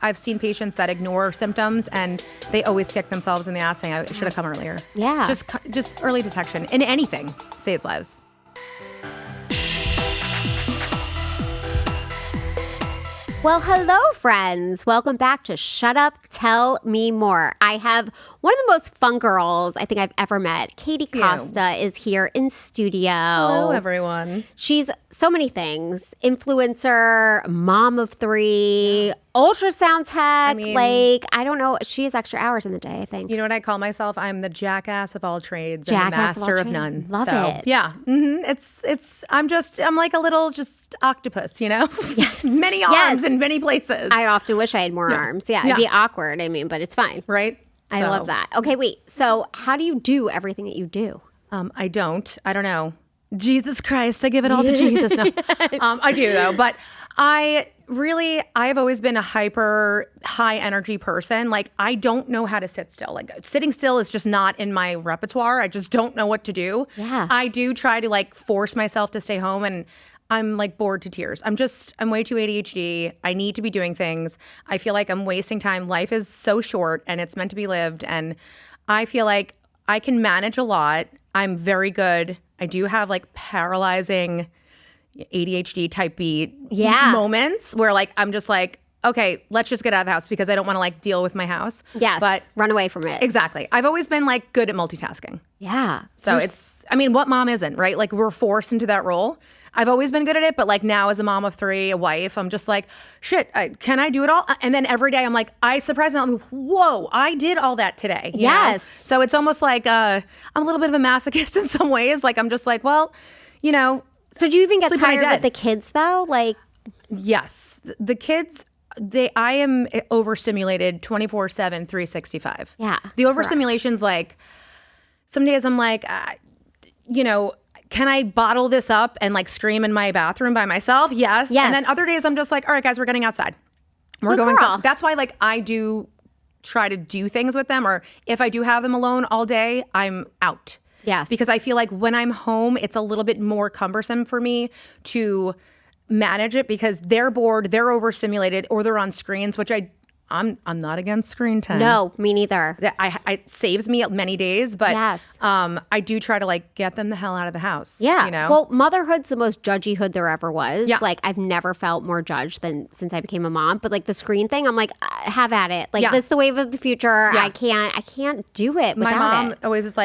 I've seen patients that ignore symptoms and they always kick themselves in the ass saying, I should have come earlier. Yeah. Just early detection in anything saves lives. Well, hello, friends. Welcome back to Shut Up, Tell Me More. I have one of the most fun girls I think I've ever met. Katie Costa is here in studio. Hello, everyone. She's so many things. Influencer, mom of three, ultrasound tech. I don't know. She has extra hours in the day, I think. You know what I call myself? I'm the jackass of all trades Jackass and the master of none. Love it. Yeah. I'm like a little octopus, you know? Yes. Many arms in many places. I often wish I had more arms. Yeah, it'd be awkward. But it's fine. Right? I love that. Okay, wait. So how do you do everything that you do? I don't know. Jesus Christ, I give it all to Jesus. No, I do though. But I've always been a hyper high energy person. Like, I don't know how to sit still. Like, sitting still is just not in my repertoire. I just don't know what to do. Yeah. I do try to force myself to stay home, and I'm bored to tears. I'm way too ADHD. I need to be doing things. I feel like I'm wasting time. Life is so short and it's meant to be lived. And I feel like I can manage a lot. I'm very good. I do have paralyzing ADHD type B moments where I'm just okay, let's just get out of the house because I don't want to deal with my house. Yes, but run away from it. Exactly. I've always been good at multitasking. Yeah. So what mom isn't, right? We're forced into that role. I've always been good at it, but now as a mom of three, a wife, I'm just shit, can I do it all? And then every day I'm I surprise myself, whoa, I did all that today. Yes. Know? So it's almost I'm a little bit of a masochist in some ways. I'm just well, So do you even get tired with the kids though? Yes. The kids, I am overstimulated 24/7, 365. Yeah. The overstimulation's some days I'm can I bottle this up and scream in my bathroom by myself? Yes. And then other days I'm just all right, guys, we're getting outside. We're going. That's why I do try to do things with them, or if I do have them alone all day, I'm out. Yes. Because I feel when I'm home, it's a little bit more cumbersome for me to manage it because they're bored, they're overstimulated, or they're on screens, which I'm not against screen time. No, me neither. It saves me many days, but yes. I do try to get them the hell out of the house. Yeah. Well, motherhood's the most judgy hood there ever was. Yeah. I've never felt more judged than since I became a mom. But the screen thing, I'm have at it. This is the wave of the future. Yeah. I can't do it without My mom always is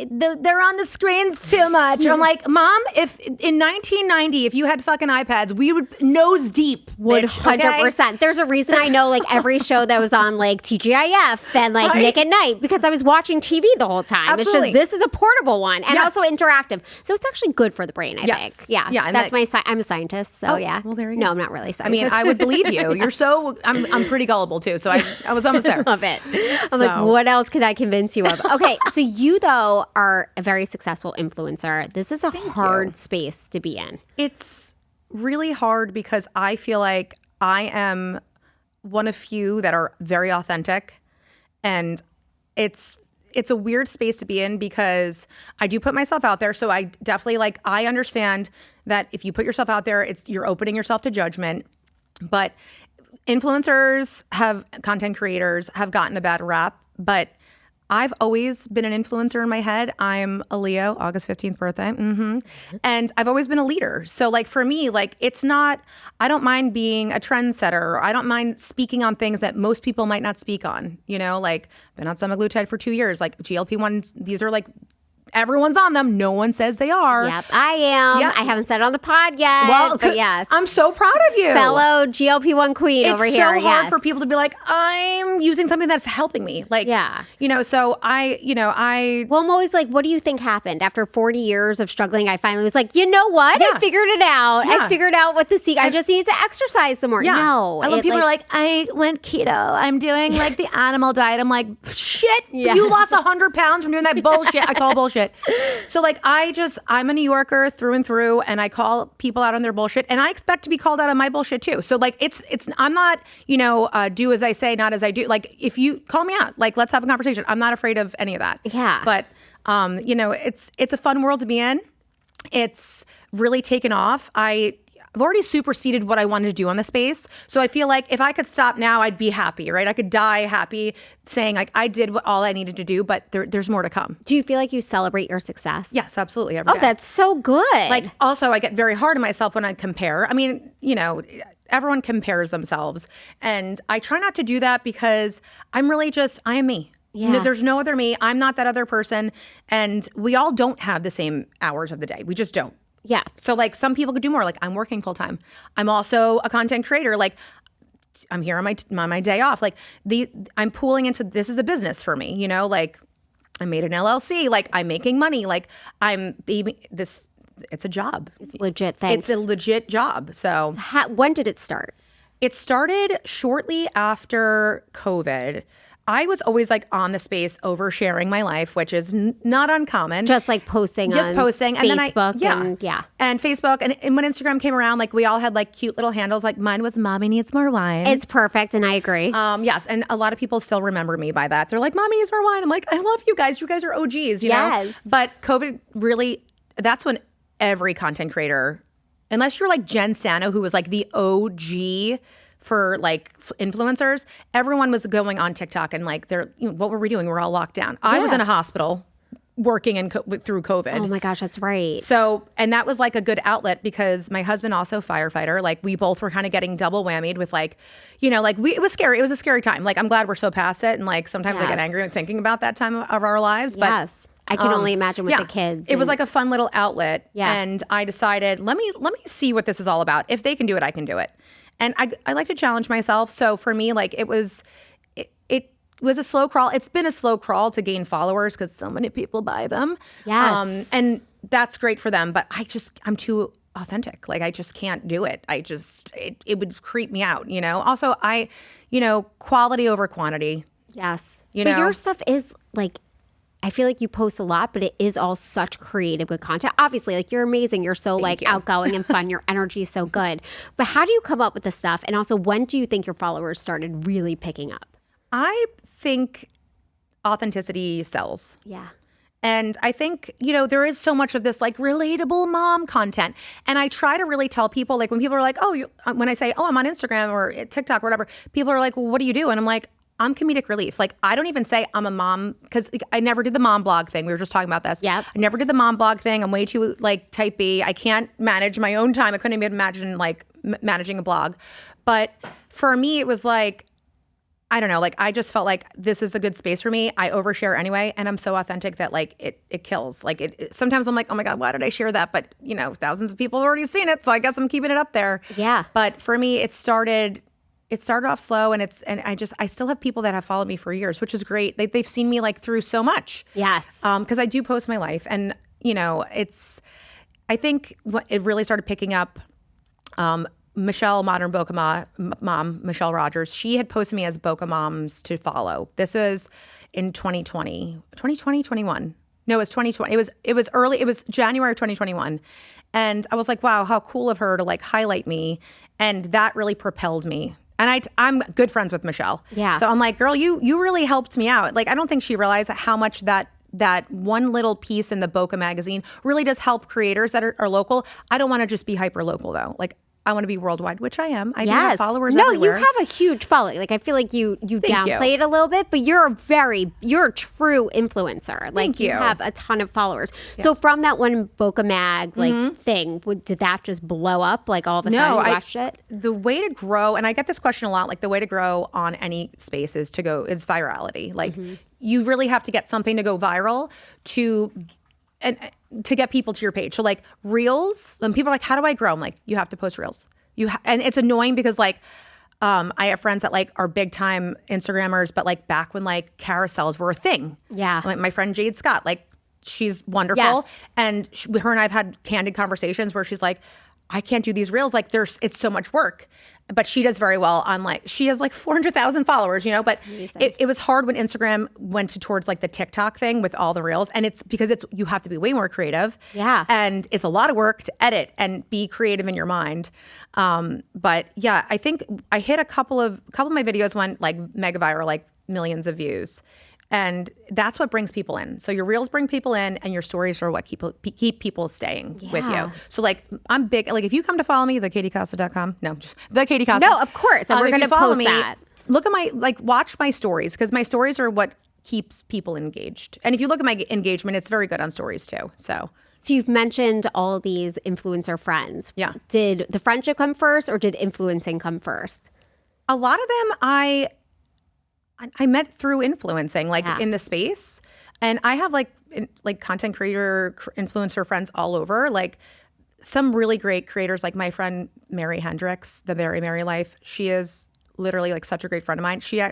they're on the screens too much. I'm Mom, if in 1990, if you had fucking iPads, we would nose deep. Would 100%. Okay? There's a reason I know every show that was on TGIF and right? Nick at Night because I was watching TV the whole time. Absolutely. It's just this is a portable one and also interactive, so it's actually good for the brain. I think. Yeah. Yeah. That's I'm a scientist, so yeah. Well, there you go. No, I'm not really a scientist. I would believe you. You're so. I'm pretty gullible too, so I was almost there. Love it. I'm what else can I convince you of? Okay, so you though are a very successful influencer. This is a hard space to be in. It's really hard because I feel like I am one of few that are very authentic, and it's a weird space to be in because I do put myself out there. So I definitely I understand that if you put yourself out there, you're opening yourself to judgment. But content creators have gotten a bad rap, but I've always been an influencer in my head. I'm a Leo, August 15th birthday. Mm-hmm. And I've always been a leader. So for me, it's not, I don't mind being a trendsetter. I don't mind speaking on things that most people might not speak on. Been on semaglutide for 2 years. GLP-1s, these are everyone's on them. No one says they are. Yep, I am. Yep. I haven't said it on the pod yet, but yes. I'm so proud of you. Fellow GLP-1 queen over here. It's so hard for people to be I'm using something that's helping me. So I... Well, I'm always what do you think happened? After 40 years of struggling, I finally was you know what? Yeah. I figured it out. Yeah. I figured out what the secret... I just need to exercise some more. Yeah. No. I love people are I went keto. I'm doing the animal diet. I'm shit, you lost 100 pounds from doing that bullshit. I call bullshit. So I'm a New Yorker through and through, and I call people out on their bullshit, and I expect to be called out on my bullshit too. So it's I'm not, do as I say, not as I do. If you call me out, let's have a conversation. I'm not afraid of any of that. Yeah. But it's a fun world to be in. It's really taken off. I've already superseded what I wanted to do on the space. So I feel like if I could stop now, I'd be happy, right? I could die happy saying like I did all I needed to do, but there's more to come. Do you feel like you celebrate your success? Yes, absolutely. Every day. That's so good. Like also I get very hard on myself when I compare. I mean, everyone compares themselves. And I try not to do that because I am me. Yeah. There's no other me. I'm not that other person. And we all don't have the same hours of the day. We just don't. Yeah. So like some people could do more. Like I'm working full time. I'm also a content creator. Like I'm here on my day off. Like I'm pooling into this is a business for me. Like I made an LLC. Like I'm making money. Like it's a job. It's a legit thing. It's a legit job. So when did it start? It started shortly after COVID. I was always like on the space oversharing my life, which is not uncommon. Just like posting and Facebook then and Facebook. And when Instagram came around, like we all had like cute little handles. Like mine was Mommy Needs More Wine. It's perfect. And I agree. Yes. And a lot of people still remember me by that. They're like, Mommy Needs More Wine. I'm like, I love you guys. You guys are OGs, you know? But COVID really, that's when every content creator, unless you're like Jen Stano, who was like the OG for like influencers, everyone was going on TikTok and like what were we doing? We're all locked down. I was in a hospital working through COVID. Oh my gosh, that's right. So, and that was like a good outlet because my husband also firefighter. Like we both were kind of getting double whammied with like, it was scary. It was a scary time. Like I'm glad we're so past it. And like sometimes I get angry thinking about that time of our lives. But I can only imagine with the kids. It was like a fun little outlet. Yeah. And I decided, let me see what this is all about. If they can do it, I can do it. And I like to challenge myself. So for me, like it was a slow crawl. It's been a slow crawl to gain followers because so many people buy them. Yes. And that's great for them. But I'm too authentic. Like I just can't do it. It would creep me out, Also, quality over quantity. Yes. But your stuff is like, I feel like you post a lot, but it is all such creative, good content. Obviously, like you're amazing. You're so outgoing and fun. Your energy is so good. But how do you come up with the stuff? And also, when do you think your followers started really picking up? I think authenticity sells. Yeah. And I think, there is so much of this like relatable mom content. And I try to really tell people, like when people are like, when I say, I'm on Instagram or TikTok or whatever, people are like, well, what do you do? And I'm like, I'm comedic relief. Like, I don't even say I'm a mom because I never did the mom blog thing. We were just talking about this. Yep. I never did the mom blog thing. I'm way too like type B. I can't manage my own time. I couldn't even imagine like managing a blog. But for me, it was like, I don't know, like I just felt like this is a good space for me. I overshare anyway. And I'm so authentic that like it kills. Like sometimes I'm like, oh my God, why did I share that? But thousands of people have already seen it. So I guess I'm keeping it up there. Yeah. But for me, it started off slow and I still have people that have followed me for years, which is great. They've seen me like through so much. Yes. Because I do post my life and, I think it really started picking up, Michelle, Modern Boca Mom, Michelle Rogers, she had posted me as Boca Moms to follow. This was in 2020, 21. No, it was 2020. It was early. It was January of 2021. And I was like, wow, how cool of her to like highlight me. And that really propelled me. And I'm good friends with Michelle. Yeah. So I'm like, girl, you really helped me out. Like, I don't think she realized how much that one little piece in the Boca magazine really does help creators that are local. I don't want to just be hyper local though. Like, I want to be worldwide, which I am. I do have followers everywhere. You have a huge following. Like I feel like you downplay it a little bit, but you're a true influencer. Like you have a ton of followers. Yeah. So from that one Boca Mag thing, did that just blow up? Like all of a sudden you watched it? The way to grow, and I get this question a lot, like the way to grow on any space is virality. Like you really have to get something to go viral to get people to your page. So like reels, when people are like, how do I grow? I'm like, you have to post reels. And it's annoying because like, I have friends that like are big time Instagrammers, but like back when like carousels were a thing. Yeah. Like my friend Jade Scott, like she's wonderful. Yes. And her and I've had candid conversations where she's like, I can't do these reels. Like it's so much work. But she does very well on like, she has like 400,000 followers, but it was hard when Instagram went towards like the TikTok thing with all the reels. And it's because you have to be way more creative. Yeah. And it's a lot of work to edit and be creative in your mind. But yeah, I think I hit a couple of my videos went like mega viral, like millions of views. And that's what brings people in. So your reels bring people in, and your stories are what keep people staying with you. So like, I'm big, like if you come to follow me, thekatiecosta.com. No, just the Katie Costa. No, of course. And we're going to post that. Look at watch my stories, because my stories are what keeps people engaged. And if you look at my engagement, it's very good on stories too. So you've mentioned all these influencer friends. Yeah. Did the friendship come first, or did influencing come first? A lot of them I met through influencing, like in the space. And I have like content creator, influencer friends all over. Like some really great creators, like my friend Mary Hendricks, The Very Merry Life. She is literally like such a great friend of mine. She has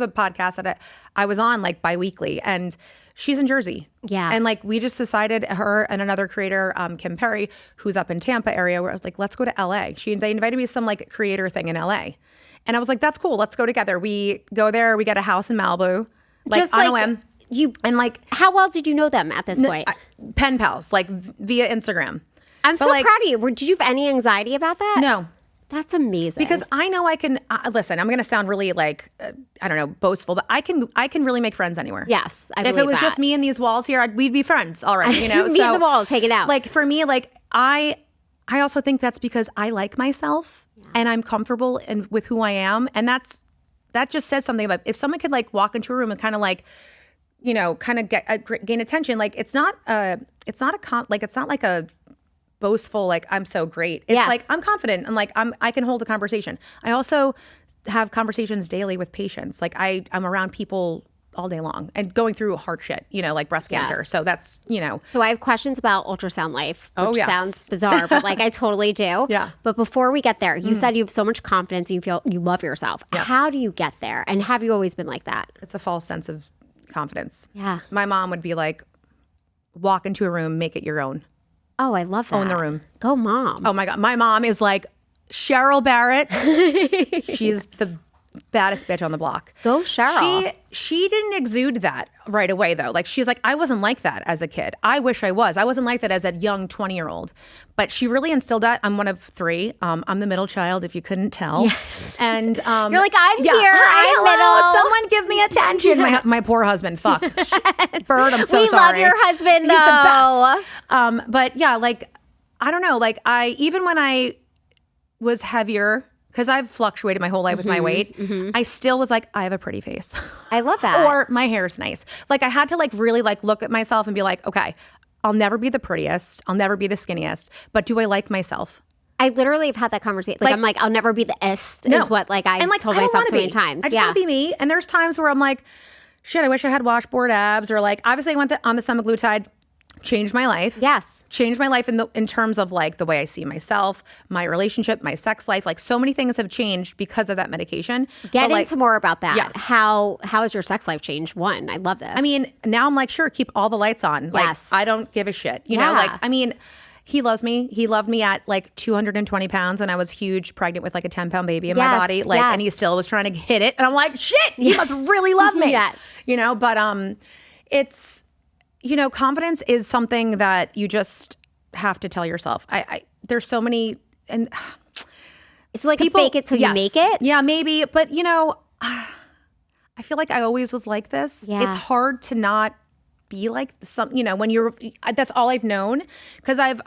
a podcast that I was on like bi-weekly, and she's in Jersey. Yeah. And like we just decided, her and another creator, Kim Perry, who's up in Tampa area, where I was like, let's go to LA. They invited me to some like creator thing in LA. And I was like, that's cool. Let's go together. We go there. We get a house in Malibu. Like just on a like whim. and like, how well did you know them at this point? Pen pals, like via Instagram. I'm so proud of you. Did you have any anxiety about that? No. That's amazing. Because I know I can, listen, I'm going to sound really like, I don't know, boastful, but I can really make friends anywhere. Yes, I believe If it was that. just me and these walls here, we'd be friends. All right, you know? Me and the walls, take it out. Like for me, like I also think that's because I like myself and I'm comfortable with who I am. And that just says something about, if someone could like walk into a room and kind of like, you know, kind of gain attention, like it's not like a boastful, like I'm so great. It's like I'm confident and like I can hold a conversation. I also have conversations daily with patients. Like I'm around people all day long and going through hard shit, you know, like breast cancer. So that's, you know. So I have questions about ultrasound life, which sounds bizarre, but like I totally do. Yeah. But before we get there, you said you have so much confidence and you feel you love yourself. Yes. How do you get there? And have you always been like that? It's a false sense of confidence. Yeah. My mom would be like, walk into a room, make it your own. Oh, I love that. Own the room. Go mom. Oh my God. My mom is like Cheryl Barrett. She's the baddest bitch on the block. Go Cheryl. She didn't exude that right away though. Like she's like, I wasn't like that as a kid. I wish I was. I wasn't like that as a young 20-year-old. But she really instilled that. I'm one of three. I'm the middle child, if you couldn't tell. Yes. And you're like, I'm here. Hi, I'm hello. middle. Someone give me attention. My poor husband. Fuck. Bird, I'm so we sorry. We love your husband though. He's the best. But yeah, like, I don't know. Like even when I was heavier, because I've fluctuated my whole life with my weight, I still was like, I have a pretty face. I love that. Or my hair's nice. Like I had to like really like look at myself and be like, okay, I'll never be the prettiest. I'll never be the skinniest. But do I like myself? I literally have had that conversation. Like I'm like, I'll never be the ist is what like I told myself so many times. I just want to be me. And there's times where I'm like, shit, I wish I had washboard abs. Or like, obviously I went on the semaglutide, changed my life. Yes. Changed my life in terms of like the way I see myself, my relationship, my sex life. Like so many things have changed because of that medication. Get into more about that. Yeah. How has your sex life changed? One, I love this. I mean, now I'm like, sure, keep all the lights on. Like I don't give a shit. You know, like, I mean, he loves me. He loved me at like 220 pounds and I was huge, pregnant with like a 10-pound baby in my body. Like, and he still was trying to hit it. And I'm like, shit, he must really love me. Yes. You know, but it's, you know, confidence is something that you just have to tell yourself. There's so many, and it's like people, a fake it till you make it. Yeah, maybe. But you know, I feel like I always was like this. Yeah. It's hard to not be like some, you know, when that's all I've known. Because I've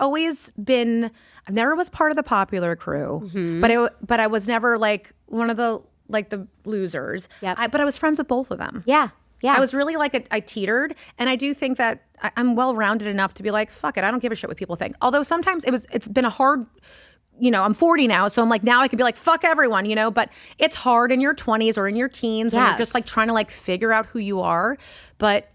never was part of the popular crew, but I was never like one of the losers. Yep. But I was friends with both of them. Yeah. Yeah. I was really like, I teetered. And I do think that I'm well-rounded enough to be like, fuck it, I don't give a shit what people think. Although sometimes it's been a hard, you know, I'm 40 now. So I'm like, now I can be like, fuck everyone, you know, but it's hard in your 20s or in your teens when you're just like trying to like figure out who you are. But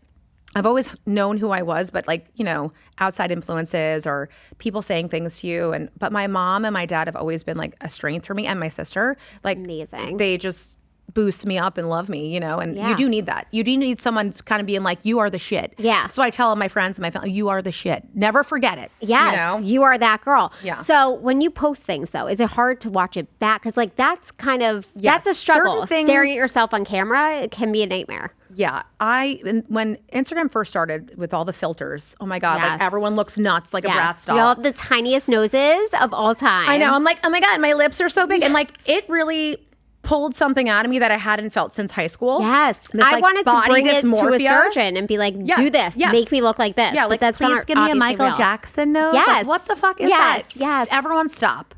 I've always known who I was, but like, you know, outside influences or people saying things to you. But my mom and my dad have always been like a strength for me, and my sister. Like, amazing. They just boost me up and love me, you know, and you do need that. You do need someone kind of being like, you are the shit. Yeah. So I tell my friends and my family, you are the shit. Never forget it. Yes, you know? You are that girl. Yeah. So when you post things though, is it hard to watch it back? Because like that's kind of, that's a struggle. Staring at yourself on camera, it can be a nightmare. Yeah. When Instagram first started with all the filters, oh my God, like everyone looks nuts like a Bratz doll. We all have the tiniest noses of all time. I know. I'm like, oh my God, my lips are so big. And like, it really pulled something out of me that I hadn't felt since high school. Yes. This, I wanted to bring it to a surgeon and be like, do this. Yes. Make me look like this. Yeah, like, that's please give me a Michael Jackson nose. Yes. Like, what the fuck is that? Yes. Everyone stop.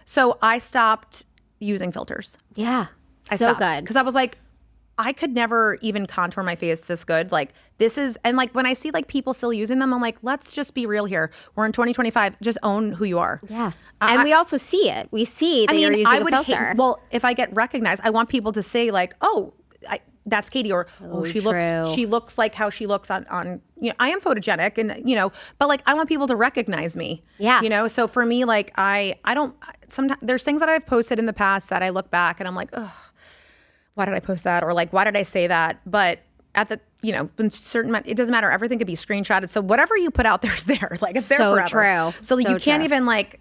So I stopped using filters. Yeah. I stopped. Good. Because I was like, I could never even contour my face this good. Like, this is, and like when I see like people still using them, I'm like, let's just be real here. We're in 2025. Just own who you are. Yes. And we also see it. We see that you're using a filter. Well, if I get recognized, I want people to say like, oh, that's Katie, or she looks like how she looks on I am photogenic, and but like I want people to recognize me. Yeah. So for me, like I don't sometimes there's things that I've posted in the past that I look back and I'm like, ugh, why did I post that? Or like, why did I say that? But at the, in certain, it doesn't matter. Everything could be screenshotted. So whatever you put out there's there. Like it's there forever. True. So you can't even like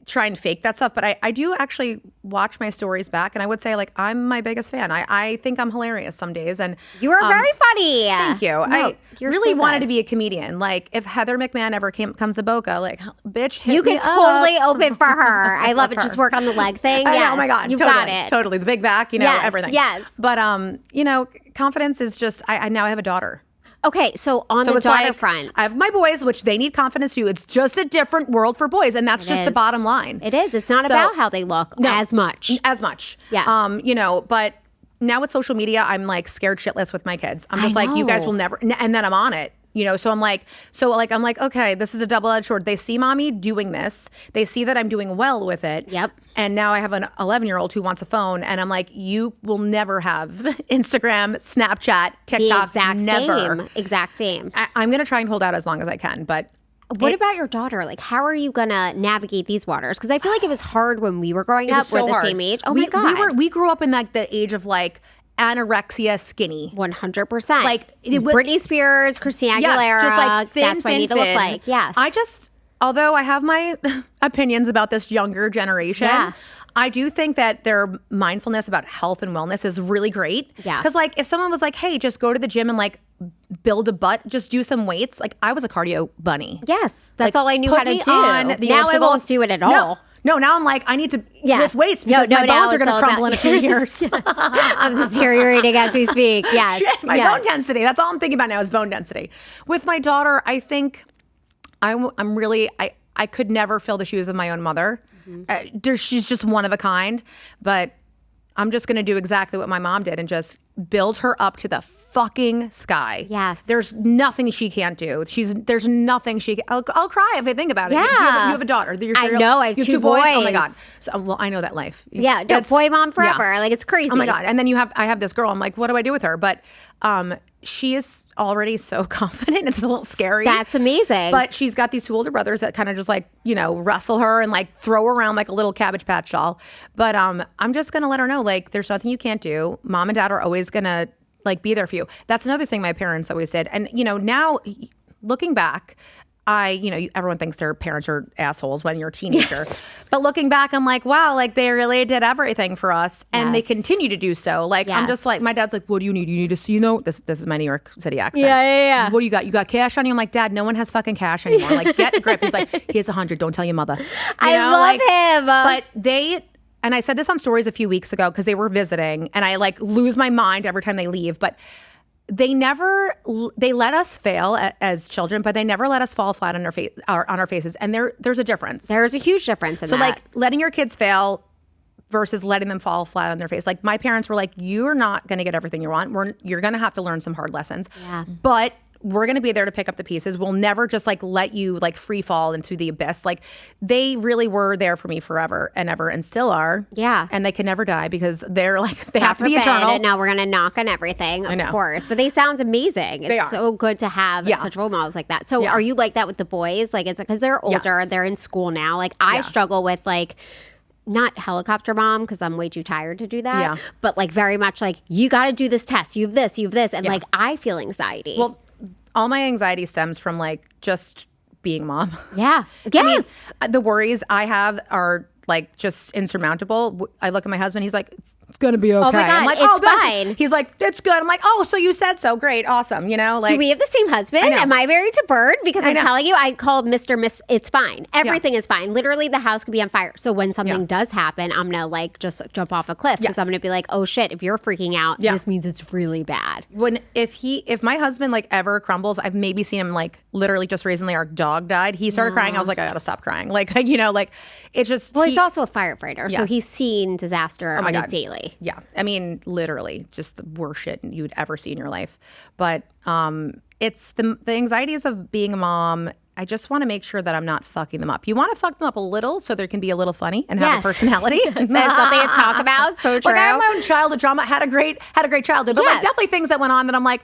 try and fake that stuff. But I do actually watch my stories back, and I would say like I'm my biggest fan. I think I'm hilarious some days, and you are very funny. Thank you. No, I really wanted to be a comedian. Like if Heather McMahon ever comes to Boca, like bitch, hit you me could totally open for her. I love it. Just work on the leg thing. I know. Oh my God, you totally, got it. Totally, the big back. Everything. Yes. But confidence is just. I now have a daughter. Okay, so on the daughter front. I have my boys, which they need confidence too. It's just a different world for boys, and that's just the bottom line. It is. It's not about how they look as much. As much. Yeah. But now with social media, I'm like scared shitless with my kids. I'm just like, you guys will never, and then I'm on it. So I'm like, okay, this is a double-edged sword. They see mommy doing this. They see that I'm doing well with it. Yep. And now I have an 11-year-old who wants a phone, and I'm like, you will never have Instagram, Snapchat, TikTok. The exact same. I'm going to try and hold out as long as I can, but. What about your daughter? Like, how are you going to navigate these waters? Because I feel like it was hard when we were growing up. We're the same age. Oh my God. We grew up in like the age of like, anorexia skinny. 100%. Like Britney Spears, Christina Aguilera. Just like thin, that's what I need to look like. Yes. Although I have my opinions about this younger generation, I do think that their mindfulness about health and wellness is really great. Yeah. Because like if someone was like, hey, just go to the gym and like build a butt, just do some weights. Like I was a cardio bunny. Yes. That's all I knew how to do. Now I won't do it at all. No, now I'm like, I need to lift weights because my bones are going to crumble in a few years. I'm deteriorating as we speak. Yes. Shit, my bone density. That's all I'm thinking about now is bone density. With my daughter, I think I'm really, I could never fill the shoes of my own mother. Mm-hmm. She's just one of a kind. But I'm just going to do exactly what my mom did and just build her up to the fucking sky. Yes. There's nothing she can't do. There's nothing she can. I'll cry if I think about it. Yeah. You have a daughter. I know. I have two boys. Oh my God. So, well, I know that life. Yeah. No, boy mom forever. Yeah. Like it's crazy. Oh my God. And then I have this girl. I'm like, what do I do with her? But she is already so confident. It's a little scary. That's amazing. But she's got these two older brothers that kind of just like, wrestle her and like throw her around like a little Cabbage Patch doll. But I'm just going to let her know, like, there's nothing you can't do. Mom and dad are always going to like be there for you. That's another thing my parents always said. And, now looking back, everyone thinks their parents are assholes when you're a teenager. Yes. But looking back, I'm like, wow, like they really did everything for us. And they continue to do so. Like, I'm just like, my dad's like, what do you need? You need to see, this is my New York City accent. Yeah. What do you got? You got cash on you? I'm like, Dad, no one has fucking cash anymore. Like, get a grip. He's like, here's 100. Don't tell your mother. I love him. But and I said this on stories a few weeks ago because they were visiting and I like lose my mind every time they leave. But they let us fail as children, but they never let us fall flat on our faces. And there's a difference. There's a huge difference in that. So like letting your kids fail versus letting them fall flat on their face. Like my parents were like, you're not going to get everything you want. You're going to have to learn some hard lessons. Yeah. But we're going to be there to pick up the pieces. We'll never just like let you like free fall into the abyss. Like they really were there for me forever and ever and still are. Yeah. And they can never die because they're like, they have to be eternal. And now we're going to knock on everything, of course. But they sound amazing. It's so good to have such role models like that. So are you like that with the boys? Like it's because they're older, they're in school now. Like I struggle with like, not helicopter mom because I'm way too tired to do that. But like very much like, you got to do this test. You have this. And like I feel anxiety. Well, all my anxiety stems from like just being mom. Yeah. Yes. I mean, the worries I have are like just insurmountable. I look at my husband, he's like, it's going to be okay. Oh my God, I'm like, it's good. fine. He's like, it's good. I'm like, oh, so you said so. Great. Awesome. You know, like. Do we have the same husband? Am I married to Bird? Because I'm telling you, I call Mr. Miss, it's fine. Everything is fine. Literally, the house could be on fire. So when something does happen, I'm going to like just jump off a cliff because I'm going to be like, oh shit, if you're freaking out, this means it's really bad. If my husband like ever crumbles, I've maybe seen him like literally just recently our dog died. He started crying. I was like, I got to stop crying. Like, you know, like it's just. Well, he's also a firefighter. So he's seen disaster on a daily. Yeah. I mean, literally just the worst shit you'd ever see in your life. But it's the anxieties of being a mom. I just want to make sure that I'm not fucking them up. You want to fuck them up a little so they can be a little funny and have a personality. That's something to talk about. So true. Like I have my own childhood drama. Had a great childhood, but like definitely things that went on that I'm like,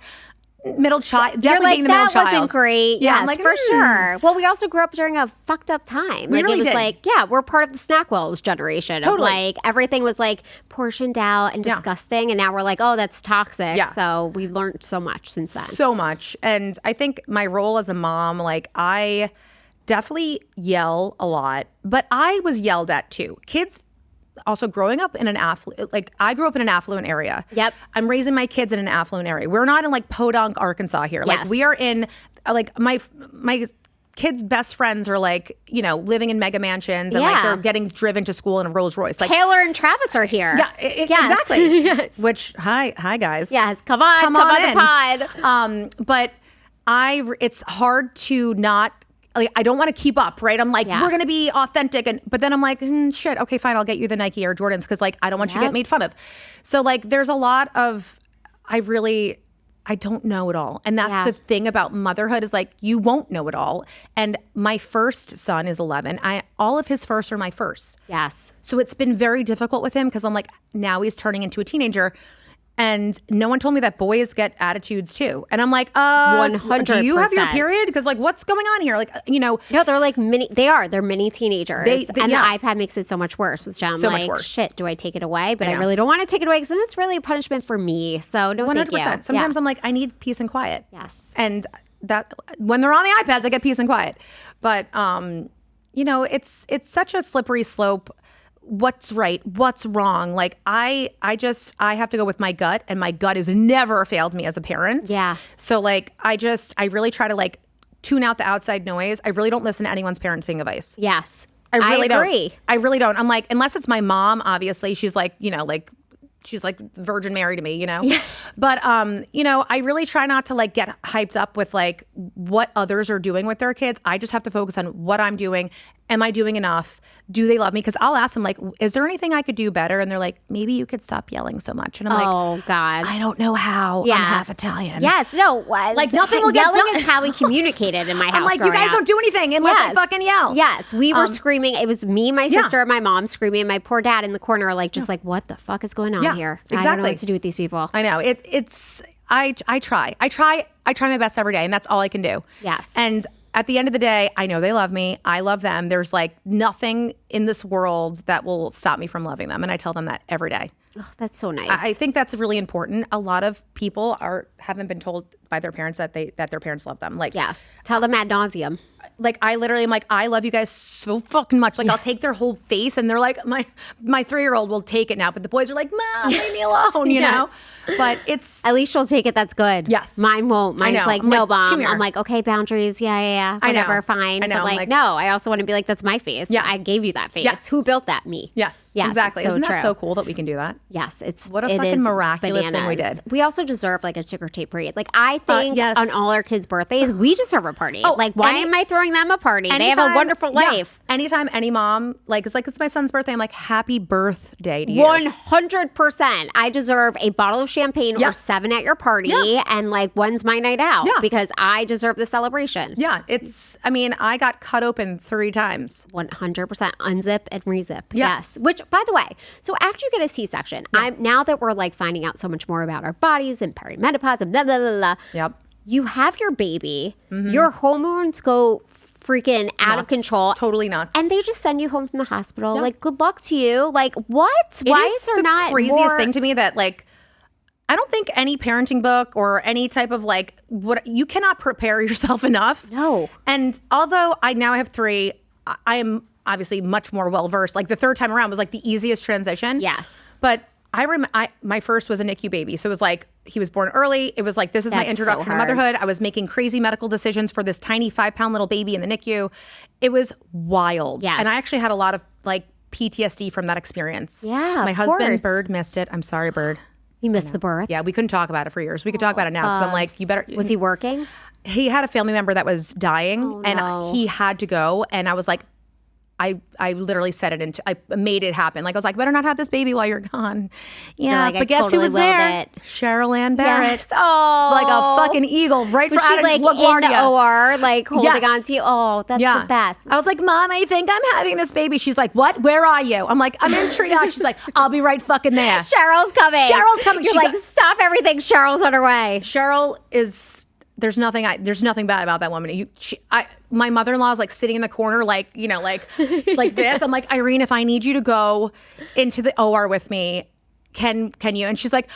middle child, definitely like, being the middle child. That wasn't great. Yeah, yes, I'm like, for sure. Well, we also grew up during a fucked up time. We really it was did. Like, we're part of the Snackwells generation. Totally. Of like everything was like portioned out and disgusting, and now we're like, oh, that's toxic. Yeah. So we've learned so much since then. So much, and I think my role as a mom, like I definitely yell a lot, but I was yelled at too. Kids. Also, growing up in an I grew up in an affluent area. Yep. I'm raising my kids in an affluent area. We're not in like Podunk, Arkansas here. Like we are in like my kids' best friends are like, you know, living in mega mansions and like they're getting driven to school in a Rolls Royce. Like Taylor and Travis are here. Yeah, exactly. Yes. Which hi guys. Yes, come on the pod. But it's hard to not. Like, I don't want to keep up, right? I'm like, we're going to be authentic. But then I'm like, shit, okay, fine. I'll get you the Nike Air Jordans because like, I don't want you to get made fun of. So like, there's a lot of, I don't know it all. And that's the thing about motherhood is like, you won't know it all. And my first son is 11. All of his firsts are my firsts. Yes. So it's been very difficult with him because I'm like, now he's turning into a teenager. And no one told me that boys get attitudes too. And I'm like, 100%. Do you have your period? Because like, what's going on here? Like, you know. No, they're like they're mini teenagers. And the iPad makes it so much worse. Which I'm like, much worse. Shit, do I take it away? But I really don't want to take it away because then it's really a punishment for me. So no, 100%. Thank you. Sometimes I'm like, I need peace and quiet. Yes. And that when they're on the iPads, I get peace and quiet. But, you know, it's such a slippery slope. What's right, what's wrong. Like I have to go with my gut, and my gut has never failed me as a parent. Yeah. So like I really try to like tune out the outside noise. I really don't listen to anyone's parenting advice. Yes. I really agree. don't. I really don't. I'm like, unless it's my mom, obviously, she's like, you know, like she's like Virgin Mary to me, you know? Yes. But, you know, I really try not to like get hyped up with like what others are doing with their kids. I just have to focus on what I'm doing. Am I doing enough? Do they love me? Because I'll ask them like, is there anything I could do better? And they're like, maybe you could stop yelling so much. And I'm like, oh God, I don't know how. Yeah. I'm half Italian. Yes. No. Like nothing will get done. Yelling is how we communicated in my house. I'm like, you guys don't do anything unless I fucking yell. Yes. We were screaming. It was me, my sister, and my mom screaming. And my poor dad in the corner, like, just like, what the fuck is going on here? Exactly. I don't know what to do with these people. I know. I try my best every day, and that's all I can do. Yes. And at the end of the day, I know they love me. I love them. There's like nothing in this world that will stop me from loving them. And I tell them that every day. Oh, that's so nice. I think that's really important. A lot of people haven't been told by their parents that their parents love them. Like, yes. Tell them ad nauseum. Like I literally am like, I love you guys so fucking much. Like I'll take their whole face and they're like, my 3-year-old will take it now. But the boys are like, Mom, leave me alone, you know? But it's... At least she'll take it. That's good. Yes. Mine won't. Mine's like, no, Mom. I'm like, okay, boundaries. Yeah. Whatever, fine. I know. But like, no, I also want to be like, that's my face. Yeah. I gave you that face. Yes. Who built that? Me. Yes. Exactly. Isn't that so cool that we can do that? Yes. What a fucking miraculous thing we did. We also deserve like a ticker tape parade. Like I think on all our kids' birthdays, we deserve a party. Like why am I throwing them a party? They have a wonderful life. Anytime any mom, like it's my son's birthday, I'm like, happy birthday to you. 100%. I deserve a bottle of champagne or 7 at your party and like when's my night out? Because I deserve the celebration. Yeah. I got cut open 3 times. 100%. Unzip and rezip. Yes. Which, by the way, so after you get a C-section, now that we're like finding out so much more about our bodies and perimenopause and blah, blah, blah, blah. Yep. You have your baby, your hormones go freaking out of control. Totally nuts. And they just send you home from the hospital. Like, good luck to you. Like, what? Why is there not the craziest thing to me that like, I don't think any parenting book or any type of like, you cannot prepare yourself enough. No. And although I have 3, I am obviously much more well-versed. Like the 3rd time around was like the easiest transition. Yes. But my first was a NICU baby. So it was like, he was born early. It was like, this is my introduction to motherhood. I was making crazy medical decisions for this tiny 5-pound little baby in the NICU. It was wild. Yes. And I actually had a lot of like PTSD from that experience. Yeah, my husband, Bird, missed it. I'm sorry, Bird. He missed the birth? Yeah, we couldn't talk about it for years. We could talk about it now because I'm like, you better. Was he working? He had a family member that was dying and he had to go. And I was like, I literally said it I made it happen. Like I was like, better not have this baby while you're gone. Yeah, like, but guess totally who was there? Cheryl Ann Barrett. Yes. Oh, like a fucking eagle, right was she like LaGuardia. in the OR, like holding on to you? Oh, that's the best. I was like, Mom, I think I'm having this baby. She's like, what? Where are you? I'm like, I'm in triage. She's like, I'll be right fucking there. Cheryl's coming. You're like, stop everything. Cheryl's on her way. Cheryl is. There's nothing bad about that woman. My mother-in-law is like sitting in the corner, like, you know, like this. I'm like, Irene, if I need you to go into the OR with me, can you? And she's like,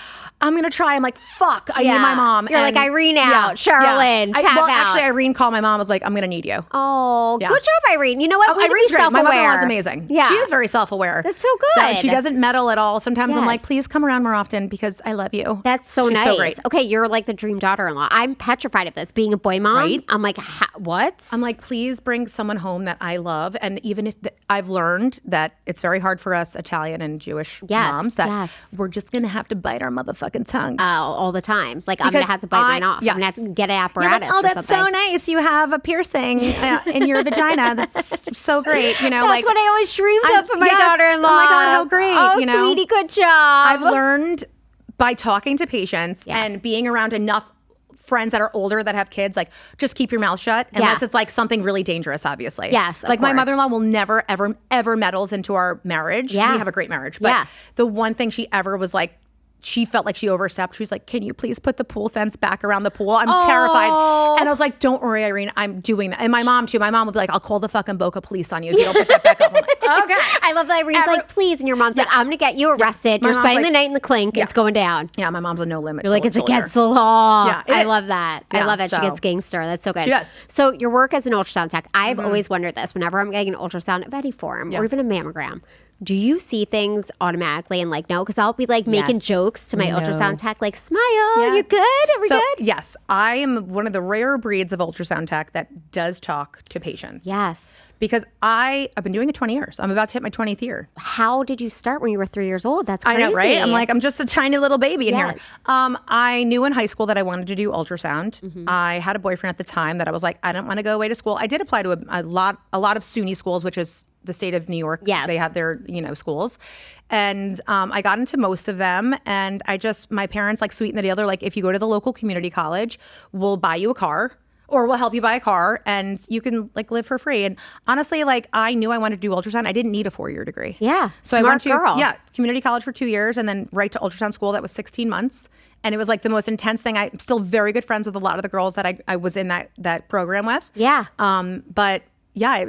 I'm going to try. I'm like, fuck, I need my mom. You're like, Irene out, Cheryl in, tap out. Actually, Irene called my mom. I was like, I'm going to need you. Oh, good job, Irene. You know what? Irene's great. My mother-in-law is amazing. Yeah. She is very self-aware. That's so good. So she doesn't meddle at all. Sometimes I'm like, please come around more often because I love you. That's so nice. So great. Okay, you're like the dream daughter-in-law. I'm petrified of this. Being a boy mom, right? I'm like, what? I'm like, please bring someone home that I love. And even if I've learned that it's very hard for us Italian and Jewish moms that we're just going to have to bite our motherfucking tongues. All the time. Like, I'm going to have to bite mine off. Yes. I'm going to have to get an apparatus or that's so nice. You have a piercing in your vagina. That's so great. You know, that's what I always dreamed of for my daughter-in-law. Oh my God, how great. Oh, you know? sweetie, good job. I've learned by talking to patients and being around enough friends that are older that have kids, like, just keep your mouth shut unless it's like something really dangerous, obviously. Yes, like my mother-in-law will never, ever meddles into our marriage. Yeah. We have a great marriage. But the one thing she ever was like, she felt like she overstepped. She was like, can you please put the pool fence back around the pool? I'm terrified. And I was like, don't worry, Irene, I'm doing that. And my mom too. My mom would be like, I'll call the fucking Boca police on you if you don't put that back up. I'm like, okay. I love that Irene's like, please. And your mom's like, I'm going to get you arrested. You're spending the night in the clink. It's going down. Yeah, my mom's a no limit. You're like, it's against the law. Yeah, I love that. I love that. She gets gangster. That's so good. She does. So your work as an ultrasound tech, I've always wondered this. Whenever I'm getting an ultrasound of any form or even a mammogram, do you see things automatically and like, no? Because I'll be like making jokes to my ultrasound tech, like, smile, you're good? Are we good? Yes, I am one of the rare breeds of ultrasound tech that does talk to patients. Yes. Because I've been doing it 20 years. I'm about to hit my 20th year. How did you start when you were 3 years old? That's crazy. I know, right? I'm like, I'm just a tiny little baby in here. I knew in high school that I wanted to do ultrasound. I had a boyfriend at the time that I was like, I don't want to go away to school. I did apply to a lot of SUNY schools, which is the state of New York. Yes. They have their, schools. And I got into most of them. And my parents like sweetened the deal. They're like, if you go to the local community college, we'll buy you a car. Or we'll help you buy a car and you can like live for free. And honestly, like I knew I wanted to do ultrasound. I didn't need a 4-year degree. Yeah. So I went to community college for 2 years and then right to ultrasound school. That was 16 months. And it was like the most intense thing. I'm still very good friends with a lot of the girls that I was in that program with. Yeah. But yeah,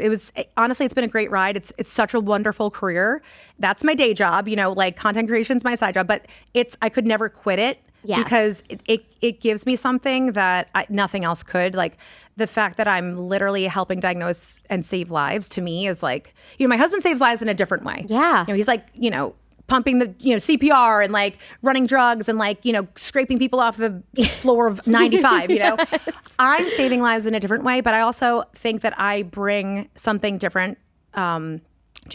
honestly, it's been a great ride. It's such a wonderful career. That's my day job, like content creation is my side job, but I could never quit it. Yes. Because it gives me something that nothing else could. Like the fact that I'm literally helping diagnose and save lives to me is like, my husband saves lives in a different way. Yeah. He's like, pumping the, CPR and like running drugs and like, scraping people off the floor of 95, Yes. I'm saving lives in a different way, but I also think that I bring something different to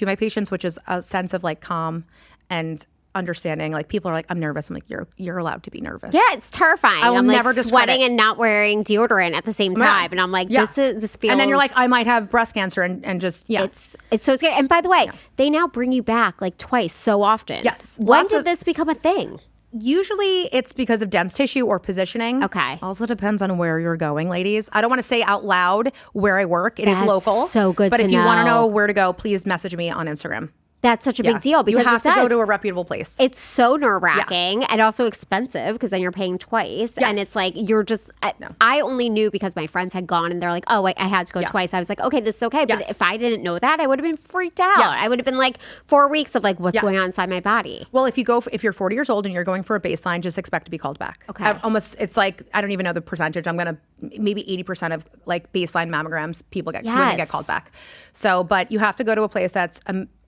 my patients, which is a sense of like calm and understanding. Like people are like, I'm nervous. I'm like, you're allowed to be nervous. Yeah, it's terrifying. I'm like never sweating and not wearing deodorant at the same time. And I'm like, this feels. And then you're like, I might have breast cancer and just It's so scary. And by the way, they now bring you back like twice so often. Yes. When did this become a thing? Usually it's because of dense tissue or positioning. Okay. Also depends on where you're going, ladies. I don't want to say out loud where I work. It is local. So good. But if you want to know where to go, please message me on Instagram. That's such a big deal because you have to go to a reputable place. It's so nerve-wracking and also expensive because then you're paying twice. Yes. And it's like you're just I only knew because my friends had gone and they're like, oh, wait, I had to go twice. I was like, okay, this is okay. But if I didn't know that, I would have been freaked out. Yes. I would have been like 4 weeks of like, what's going on inside my body? Well, if you're 40 years old and you're going for a baseline, just expect to be called back. Okay. It's like, I don't even know the percentage. I'm going to maybe 80% of like baseline mammograms, women get called back. So, but you have to go to a place that's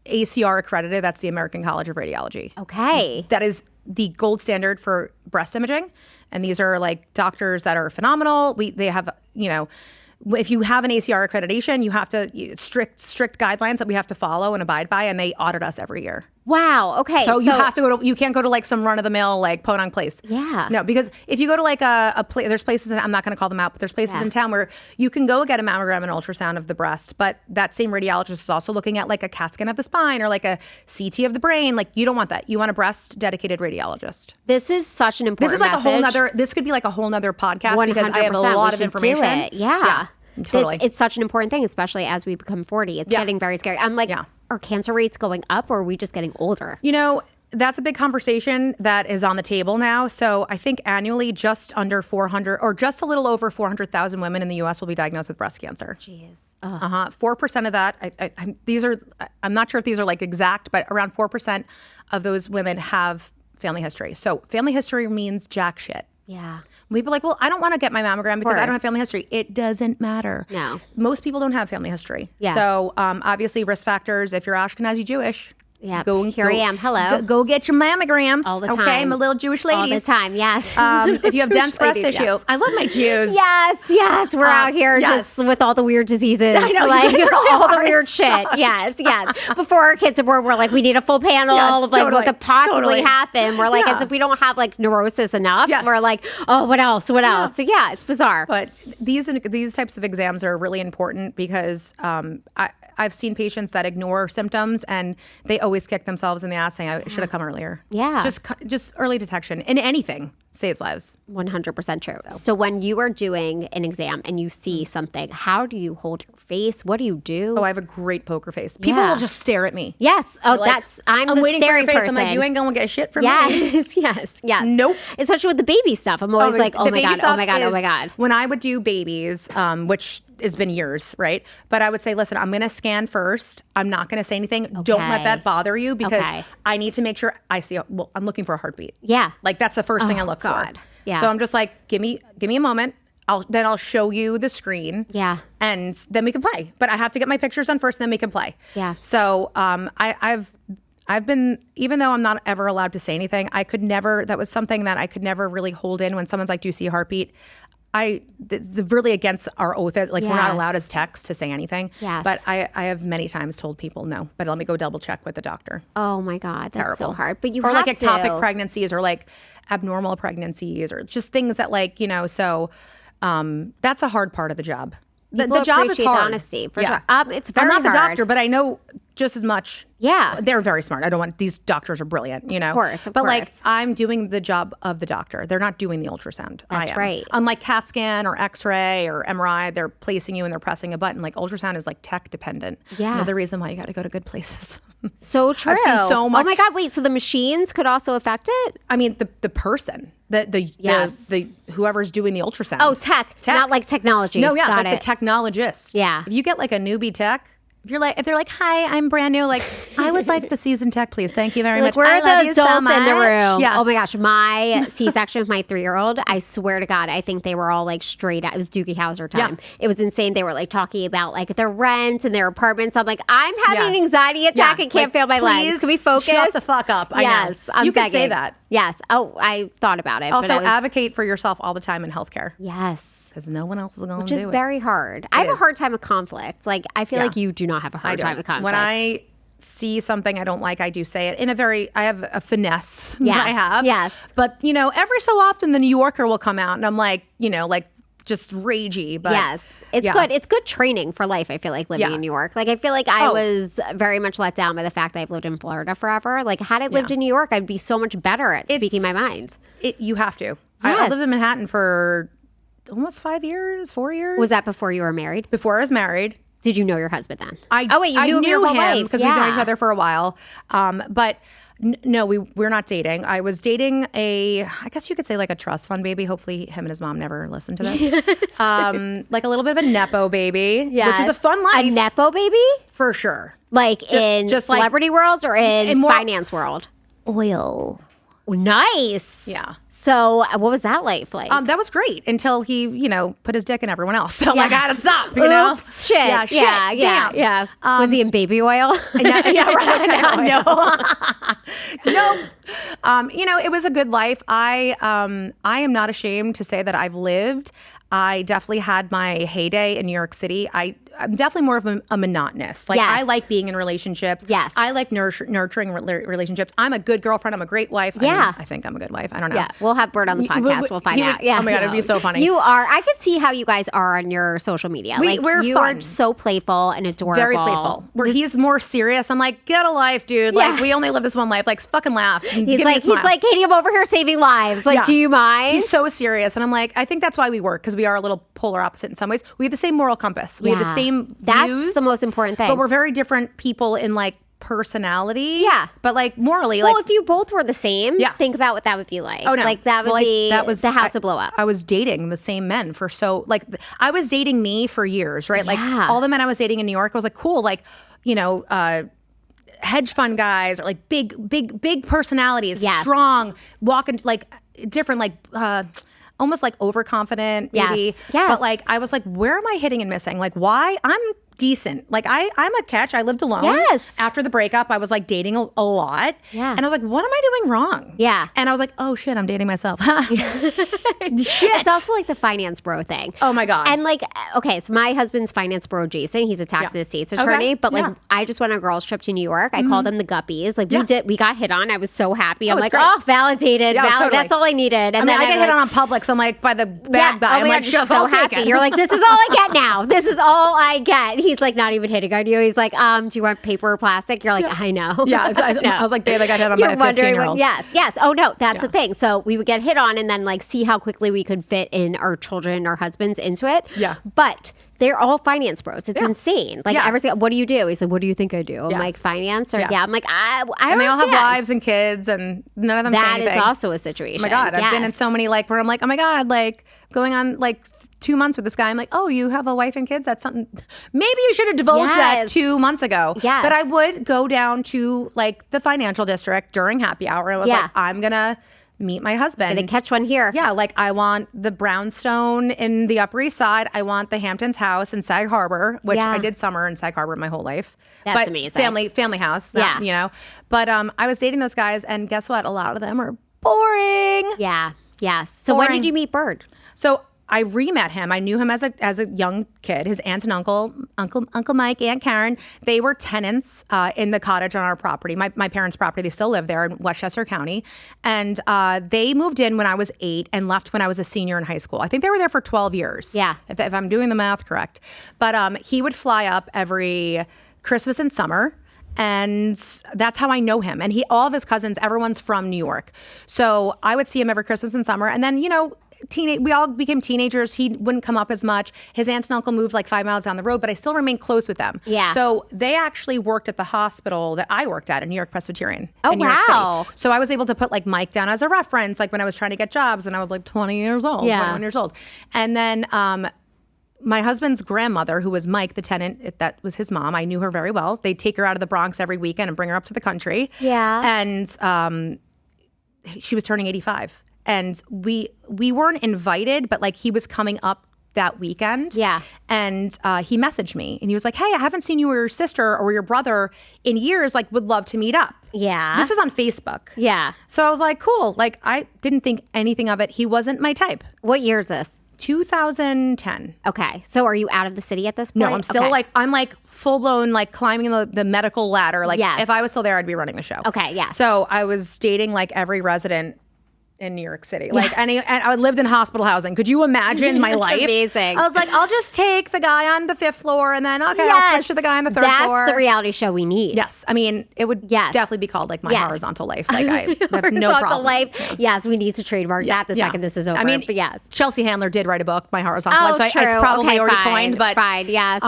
ACR accredited. That's the American College of Radiology. Okay. That is the gold standard for breast imaging. And these are like doctors that are phenomenal. They have, if you have an ACR accreditation, you have to strict guidelines that we have to follow and abide by, and they audit us every year. Wow. Okay. So you have to go to, you can't go to like some run of the mill like podunk place. Yeah. No, because if you go to like a place, there's places, I'm not going to call them out, but there's places in town where you can go get a mammogram and ultrasound of the breast, but that same radiologist is also looking at like a CAT scan of the spine or like a CT of the brain. Like you don't want that. You want a breast dedicated radiologist. This is such an important message. This could be like a whole nother podcast because I have a lot of information. Yeah. Totally. It's such an important thing, especially as we become 40. It's getting very scary. I'm like, are cancer rates going up or are we just getting older? That's a big conversation that is on the table now. So I think annually just under 400 or just a little over 400,000 women in the U.S. will be diagnosed with breast cancer. Jeez. 4% of that, I'm not sure if these are like exact, but around 4% of those women have family history. So family history means jack shit. Yeah. People are like, well, I don't want to get my mammogram because I don't have family history. It doesn't matter. No. Most people don't have family history. Yeah. So obviously risk factors, if you're Ashkenazi Jewish. Yeah, here I am. Hello. Go get your mammograms. All the time. Okay, I'm a little Jewish lady. All the time, yes. If you have dense breast tissue. Yes. I love my Jews. Yes. We're out here just with all the weird diseases. I know. Like, all the weird shit. Yes. Before our kids are born, we're like, we need a full panel of like what could possibly happen. We're like, as if we don't have like neurosis enough. Yes. We're like, oh, what else? What else? So yeah, it's bizarre. But these types of exams are really important because I've seen patients that ignore symptoms and they always kick themselves in the ass saying, I should have come earlier. Yeah. Just early detection in anything saves lives. 100% true. So when you are doing an exam and you see something, how do you hold your face? What do you do? Oh, I have a great poker face. People will just stare at me. Yes. Oh, like, I'm the waiting for your face. Person. I'm like, you ain't gonna get shit from me. Yes. Nope. Especially with the baby stuff. I'm always like, oh my God. When I would do babies, which has been years, right? But I would say, listen, I'm going to scan first. I'm not going to say anything. Okay. Don't let that bother you because I need to make sure I'm looking for a heartbeat. Yeah. Like that's the first thing I look for. Yeah. So I'm just like, give me a moment. I'll show you the screen. Yeah. And then we can play. But I have to get my pictures done first and then we can play. Yeah. So I've been, even though I'm not ever allowed to say anything, that was something that I could never really hold in when someone's like, do you see a heartbeat? It's really against our oath. Like we're not allowed as techs to say anything. Yes. But I have many times told people no, but let me go double check with the doctor. Oh my God. That's terrible. So hard. But you or have like ectopic pregnancies or like abnormal pregnancies or just things that like, so that's a hard part of the job. The job is hard. The honesty for sure. It's very hard. I'm not the doctor, but I know just as much. Yeah. They're very smart. these doctors are brilliant, Of course. But like I'm doing the job of the doctor. They're not doing the ultrasound. That's right. Unlike CAT scan or X-ray or MRI, they're placing you and they're pressing a button. Like ultrasound is like tech dependent. Yeah. Another reason why you got to go to good places. So true. I've seen so much. Oh my God. Wait, so the machines could also affect it? I mean, the person, the whoever's doing the ultrasound. Oh, tech. Not like technology. No, yeah, Got like the technologist. Yeah. If you get like a newbie tech, if they're like, hi, I'm brand new, like, I would like the seasoned tech, please. Thank you very much. We're the adults in the room. Yeah. Oh my gosh, my C-section of my 3-year-old, I swear to God, I think they were all like straight out. It was Doogie Howser time. Yeah. It was insane. They were like talking about like their rent and their apartments. I'm like, I'm having an anxiety attack and can't feel my legs. Can we focus? Shut the fuck up. Yes, I'm you begging. can say that. Yes. Oh, I thought about it. Also, advocate for yourself all the time in healthcare. Yes. Because no one else is going to do it. Which is very hard. I have a hard time with conflict. Like, I feel like you do not have a hard time with conflict. When I see something I don't like, I do say it in I have a finesse that I have. Yes. But, every so often the New Yorker will come out and I'm like, just ragey. But yes. It's good. It's good training for life, I feel like, living in New York. Like, I feel like I was very much let down by the fact that I've lived in Florida forever. Like, had I lived in New York, I'd be so much better at speaking my mind. You have to. Yes. I lived in Manhattan for almost 5 years, 4 years. Was that before you were married? Before I was married. Did you know your husband then? I knew him because we've known each other for a while. But no, we're not dating. I was dating I guess you could say like a trust fund baby. Hopefully him and his mom never listen to this. Like a little bit of a Nepo baby, which is a fun life. A Nepo baby? For sure. Like in just celebrity worlds or in finance world? Oil. Nice. Yeah. So what was that like? That was great until he, put his dick in everyone else. So I had to stop, know? Oops, shit. Yeah, shit. Yeah. Was he in baby oil? Yeah, right. No. It was a good life. I am not ashamed to say that I've lived. I definitely had my heyday in New York City. I'm definitely more of a monotonous. Like, I like being in relationships. Yes. I like nurturing relationships. I'm a good girlfriend. I'm a great wife. Yeah. I think I'm a good wife. I don't know. Yeah. We'll have Bert on the podcast. We'll find out. Yeah. Oh my God, it'd be so funny. You are. I could see how you guys are on your social media. We're fun. Are so playful and adorable. Very playful. Where he's more serious. I'm like, get a life, dude. Like, we only live this one life. Like, fucking laugh. He's like, Katie, I'm over here saving lives. Like, do you mind? He's so serious. And I'm like, I think that's why we work, because we are a little polar opposite in some ways. We have the same moral compass. We have the same views. That's the most important thing. But we're very different people in like personality. Yeah. But like morally. Well, if you both were the same, think about what that would be like. Oh, no. Like that would be the house would blow up. I was dating the same men for I was dating me for years, right? Like all the men I was dating in New York, I was like, cool, like, hedge fund guys or like big personalities, strong, walking like different, like almost like overconfident, maybe. Yes. But like I was like, where am I hitting and missing? Like, why? I'm decent. Like I'm a catch. I lived alone. Yes. After the breakup, I was like dating a lot. Yeah. And I was like, what am I doing wrong? Yeah. And I was like, oh shit, I'm dating myself. Shit. It's also like the finance bro thing. Oh my God. And like, okay, so my husband's finance bro, Jason, he's a tax and estates attorney, but like I just went on a girls trip to New York. I called them the Guppies. Like we got hit on. I was so happy. I'm like, great. Validated. Totally. That's all I needed. And then I get hit on public. So I'm like, by the bad guy. I'm like, so happy. You're like, this is all I get now. This is all I get. He's like, not even hitting on you. He's like, do you want paper or plastic? You're like, I know. Yeah. I was like, babe, I got hit on by a 15-year-old. Yes. Oh no, that's the thing. So we would get hit on and then like see how quickly we could fit in our children, our husbands into it. Yeah. But they're all finance bros. It's insane. Like what do you do? He said, what do you think I do? I'm like, finance? Or I'm like, I and they all have wives and kids and none of them say anything. That is also a situation. Oh my God. I've been in so many like where I'm like, oh my God, like going on like 2 months with this guy. I'm like, oh, you have a wife and kids? That's something. Maybe you should have divulged that 2 months ago. Yes. But I would go down to like the financial district during happy hour. And I was like, I'm going to meet my husband. Gonna catch one here. Yeah, like I want the brownstone in the Upper East Side. I want the Hamptons house in Sag Harbor, which I did summer in Sag Harbor my whole life. That's amazing. Family house. But I was dating those guys, and guess what? A lot of them are boring. Yeah. Yes. So when did you meet Bird? So I re-met him. I knew him as a young kid. His aunt and uncle Mike, Aunt Karen, they were tenants in the cottage on our property, my parents' property. They still live there in Westchester County. And they moved in when I was 8 and left when I was a senior in high school. I think they were there for 12 years. Yeah. If I'm doing the math correct. But he would fly up every Christmas and summer. And that's how I know him. And all of his cousins, everyone's from New York. So I would see him every Christmas and summer. And then, we all became teenagers. He wouldn't come up as much. His aunt and uncle moved like 5 miles down the road, but I still remained close with them. Yeah. So they actually worked at the hospital that I worked at in New York Presbyterian. Oh, in New York wow. City. So I was able to put like Mike down as a reference, like when I was trying to get jobs and I was like 20 years old, 21 years old. And then my husband's grandmother, who was Mike, the tenant, that was his mom. I knew her very well. They'd take her out of the Bronx every weekend and bring her up to the country. Yeah. And she was turning 85. And we weren't invited, but like he was coming up that weekend. Yeah. And he messaged me and he was like, hey, I haven't seen you or your sister or your brother in years. Like, would love to meet up. Yeah. This was on Facebook. Yeah. So I was like, cool. Like, I didn't think anything of it. He wasn't my type. What year is this? 2010. Okay. So are you out of the city at this point? No, I'm still I'm like full blown, like climbing the medical ladder. Like if I was still there, I'd be running the show. Okay. Yeah. So I was dating like every resident in New York City. Like and I lived in hospital housing. Could you imagine my life? Amazing. I was like, I'll just take the guy on the 5th floor and then I'll switch to the guy on the 3rd floor. That's the reality show we need. Yes. I mean, it would definitely be called like my horizontal life. Like I have no problem. Life. Yes, we need to trademark that the second this is over. I mean, but yes. Chelsea Handler did write a book, My Horizontal Life. So true. It's probably already coined, but fine, yes.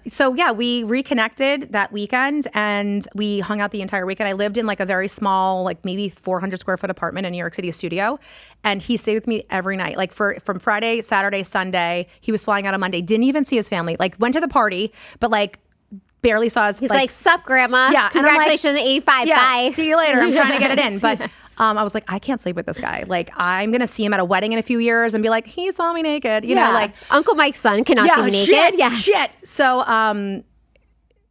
So yeah, we reconnected that weekend and we hung out the entire weekend. I lived in like a very small, like maybe 400 square foot apartment in New York City, a studio. And he stayed with me every night, like from Friday, Saturday, Sunday. He was flying out on Monday. Didn't even see his family. Like went to the party, but like barely saw his. He's like, "Sup, Grandma? Yeah, congratulations on 85. Yeah, bye. See you later. I'm trying to get it in, but I was like, I can't sleep with this guy. Like, I'm going to see him at a wedding in a few years and be like, he saw me naked. You know, like. Uncle Mike's son cannot see me naked. Shit. So,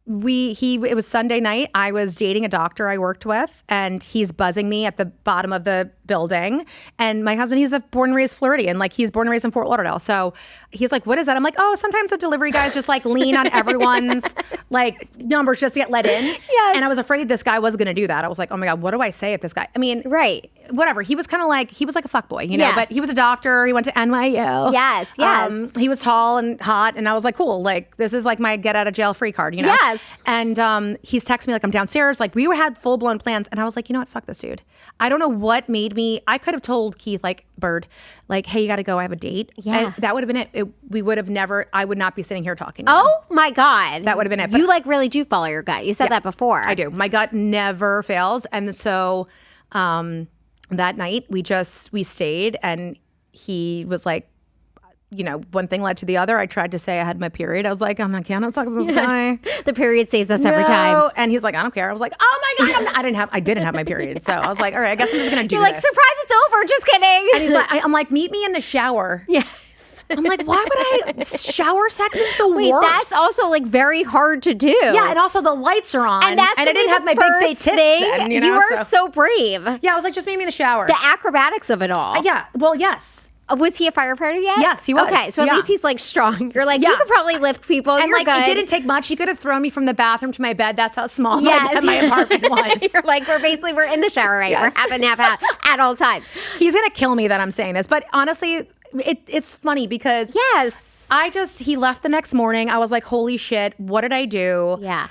it was Sunday night. I was dating a doctor I worked with, and he's buzzing me at the bottom of the building. And my husband, he's a born and raised Floridian. Like, he's born and raised in Fort Lauderdale. So he's like, what is that? I'm like, oh, sometimes the delivery guys just like lean on everyone's like numbers just to get let in. Yes. And I was afraid this guy was going to do that. I was like, oh my God, what do I say if this guy, I mean, right. Whatever. He was kind of like, he was like a fuckboy, you know, but he was a doctor. He went to NYU. Yes. He was tall and hot. And I was like, cool. Like, this is like my get out of jail free card, you know? Yes. And he's texting me like I'm downstairs. Like, we had full blown plans. And I was like, you know what? Fuck this dude. I don't know what made me, I could have told Keith, like, Bird, like, hey, you got to go. I have a date. Yeah. And that would have been it. We would have never, I would not be sitting here talking to you. Oh my God. That would have been it. But you like really do follow your gut. You said that before. I do. My gut never fails. And so, that night we stayed, and he was like, you know, one thing led to the other. I tried to say I had my period. I was like, I'm not talking to this guy. The period saves us every time. And he's like, I don't care. I was like, oh my God, I didn't have my period. So I was like, all right, I guess I'm just gonna do You're like, this. surprise, it's over. Just kidding. And he's like, I'm like, meet me in the shower. Yes. I'm like, why would I? Shower sex is the worst. That's also like very hard to do. Yeah, and also the lights are on, and I didn't have my big fake tits then, you are so brave. Yeah, I was like, just meet me in the shower. The acrobatics of it all. Yeah. Well, yes. Was he a firefighter yet? Yes, he was. Okay, so at least he's like strong. You're like, you could probably lift people. And you're like, good. it didn't take much. He could have thrown me from the bathroom to my bed. That's how small my apartment was. You're like, we're in the shower, right? We're half and half out at all times. He's gonna kill me that I'm saying this, but honestly, it's funny because he left the next morning. I was like, holy shit, what did I do? Yeah.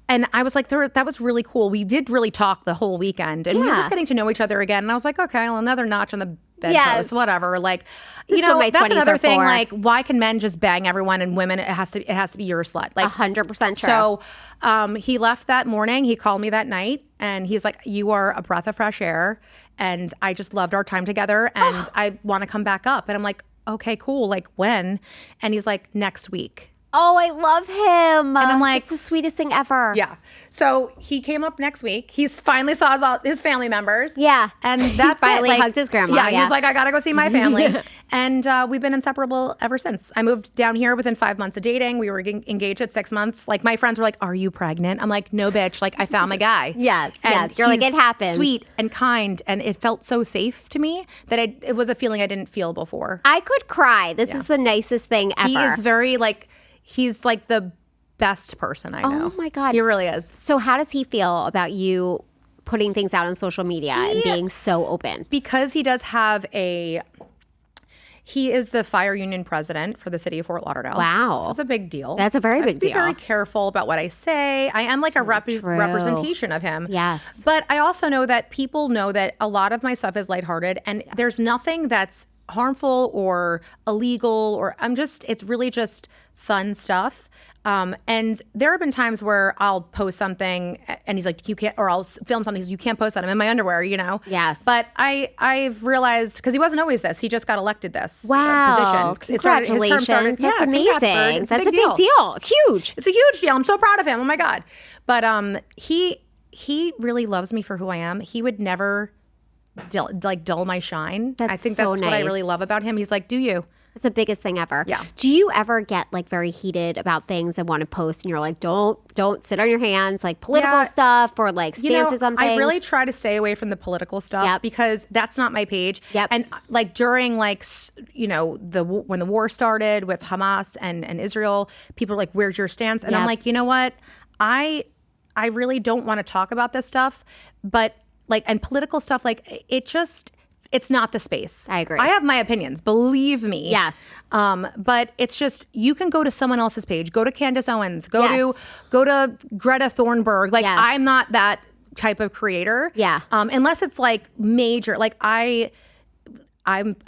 And I was like, that was really cool. We did really talk the whole weekend, and we were just getting to know each other again. And I was like, okay, well, another notch on the bedpost, whatever. Like, you know, that's another thing. Like, why can men just bang everyone, and women, it has to be your slut? Like, 100% true. So, he left that morning. He called me that night, and he's like, you are a breath of fresh air, and I just loved our time together, and I want to come back up. And I'm like, okay, cool. Like, when? And he's like, next week. Oh, I love him. And I'm like, it's the sweetest thing ever. Yeah. So he came up next week. He's finally saw all his family members. Yeah. And that's he finally hugged his grandma. Yeah. He's like, I got to go see my family. And we've been inseparable ever since. I moved down here within 5 months of dating. We were engaged at 6 months. Like, my friends were like, are you pregnant? I'm like, no, bitch. Like, I found my guy. Yes. And you're like, it happened. Sweet and kind. And it felt so safe to me that it was a feeling I didn't feel before. I could cry. This is the nicest thing ever. He is very like, he's like the best person I know. Oh my God. He really is. So how does he feel about you putting things out on social media and being so open? Because he does have he is the fire union president for the city of Fort Lauderdale. Wow. So it's a big deal. That's a very big deal. I have to be very careful about what I say. I am like a representation of him. Yes. But I also know that people know that a lot of my stuff is lighthearted, and there's nothing that's harmful or illegal, or it's really just fun stuff. And there have been times where I'll post something and he's like, you can't, or I'll film something, he's like, you can't post that. I'm in my underwear, you know? Yes. But I've realized, because he wasn't always this, he just got elected this Wow. position. Congratulations. That's amazing. That's a big deal. Huge. It's a huge deal. I'm so proud of him. Oh my God. But he really loves me for who I am. He would never dull my shine. I think that's what I really love about him. He's like, do you? It's the biggest thing ever. Yeah. Do you ever get like very heated about things and want to post and you're like, don't sit on your hands, like political stuff or like stances on things? I really try to stay away from the political stuff because that's not my page. Yep. And like during like, you know, when the war started with Hamas and Israel, people are like, where's your stance? And I'm like, you know what? I really don't want to talk about this stuff, but like, and political stuff, like it's not the space. I agree. I have my opinions, believe me. Yes. But it's just, you can go to someone else's page. Go to Candace Owens. Go to Greta Thunberg. Like, I'm not that type of creator. Yeah. Unless it's like major. Like, I'm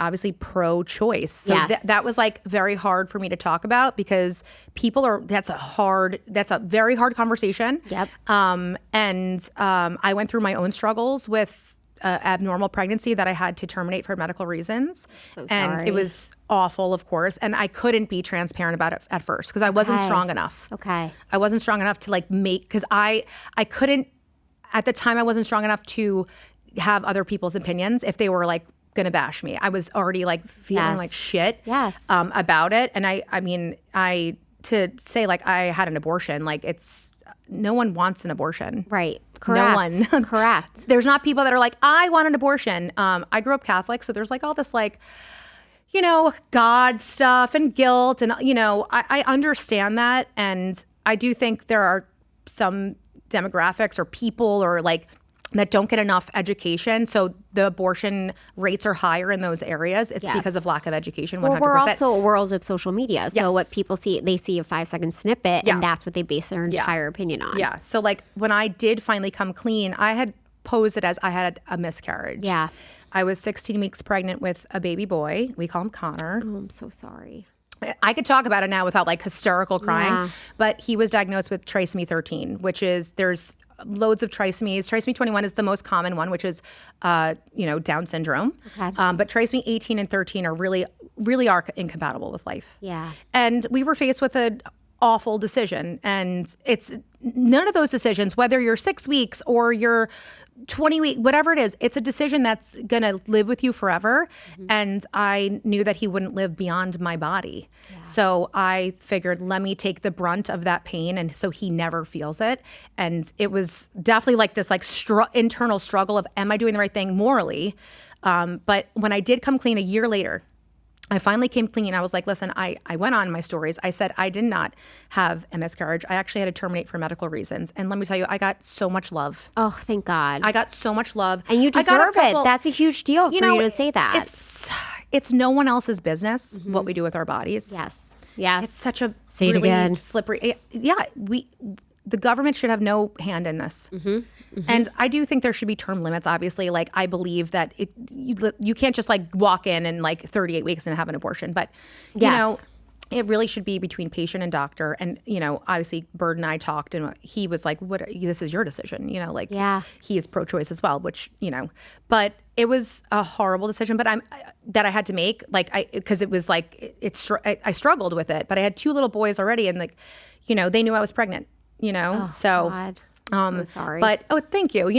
obviously pro-choice. So that was like very hard for me to talk about because that's a very hard conversation. Yep. And I went through my own struggles with abnormal pregnancy that I had to terminate for medical reasons. So sorry. And it was awful, of course. And I couldn't be transparent about it at first because I wasn't strong enough. Okay. I wasn't strong enough to like because I couldn't, at the time I wasn't strong enough to have other people's opinions if they were like gonna bash me. I was already like feeling like shit about it. And I mean, to say like I had an abortion, like no one wants an abortion. Right. Correct. No one. Correct. There's not people that are like, I want an abortion. I grew up Catholic, so there's like all this like, God stuff and guilt. And, I understand that. And I do think there are some demographics or people or like that don't get enough education. So the abortion rates are higher in those areas. It's because of lack of education, 100%. Well, we're also a world of social media. So what people see, they see a 5-second snippet and that's what they base their entire opinion on. Yeah. So like when I did finally come clean, I had posed it as I had a miscarriage. Yeah. I was 16 weeks pregnant with a baby boy. We call him Connor. Oh, I'm so sorry. I could talk about it now without like hysterical crying, but he was diagnosed with trisomy 13, which is there's loads of trisomies. Trisomy 21 is the most common one, which is, Down syndrome. Okay. But trisomy 18 and 13 are really are incompatible with life. Yeah. And we were faced with an awful decision. And it's none of those decisions, whether you're 6 weeks or you're 20 weeks, whatever it is, it's a decision that's going to live with you forever. Mm-hmm. And I knew that he wouldn't live beyond my body. Yeah. So I figured, let me take the brunt of that pain. And so he never feels it. And it was definitely like this like internal struggle of, am I doing the right thing morally? But when I did come clean a year later, I finally came clean. I was like, listen, I went on my stories. I said I did not have a miscarriage. I actually had to terminate for medical reasons. And let me tell you, I got so much love. Oh, thank God. I got so much love. And you deserve it. That's a huge deal for you to say that. It's no one else's business what we do with our bodies. Yes. Yes. It's such a Say it really again. slippery. Yeah. The government should have no hand in this. Mm-hmm. Mm-hmm. And I do think there should be term limits, obviously. Like, I believe that you can't just like walk in and like 38 weeks and have an abortion. But, it really should be between patient and doctor. And, obviously Bird and I talked and he was like, this is your decision, he is pro-choice as well, which, but it was a horrible decision, but that I had to make, because it was like, I struggled with it, but I had 2 little boys already. And they knew I was pregnant. Oh, so God. I'm so sorry. But thank you.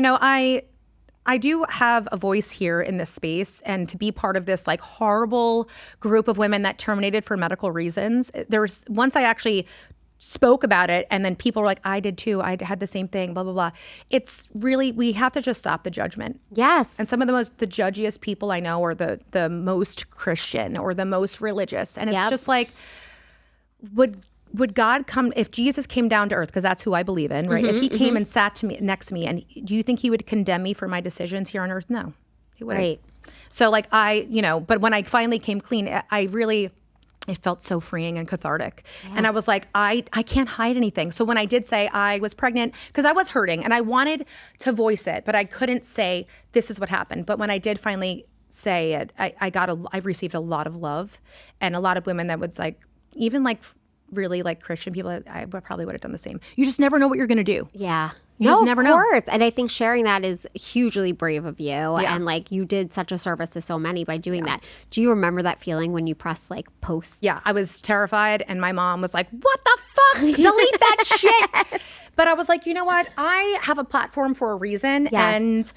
I do have a voice here in this space, and to be part of this like horrible group of women that terminated for medical reasons. Once I actually spoke about it, and then people were like, I did too. I had the same thing, blah, blah, blah. It's really, we have to just stop the judgment. Yes. And some of the judgiest people I know are the most Christian or the most religious. And it's just like, would God come, if Jesus came down to earth, because that's who I believe in, right? If he came and sat next to me, and do you think he would condemn me for my decisions here on earth? No, he wouldn't. Right. So like but when I finally came clean, it felt so freeing and cathartic. Yeah. And I was like, I can't hide anything. So when I did say I was pregnant, because I was hurting and I wanted to voice it, but I couldn't say this is what happened. But when I did finally say it, I received a lot of love, and a lot of women that was like, even like really like Christian people, I probably would have done the same. You just never know what you're going to do. Yeah. You just never know. Of course. And I think sharing that is hugely brave of you. Yeah. And like you did such a service to so many by doing that. Do you remember that feeling when you pressed like post? Yeah, I was terrified, and my mom was like, what the fuck? Delete that shit. But I was like, you know what? I have a platform for a reason. Yes. And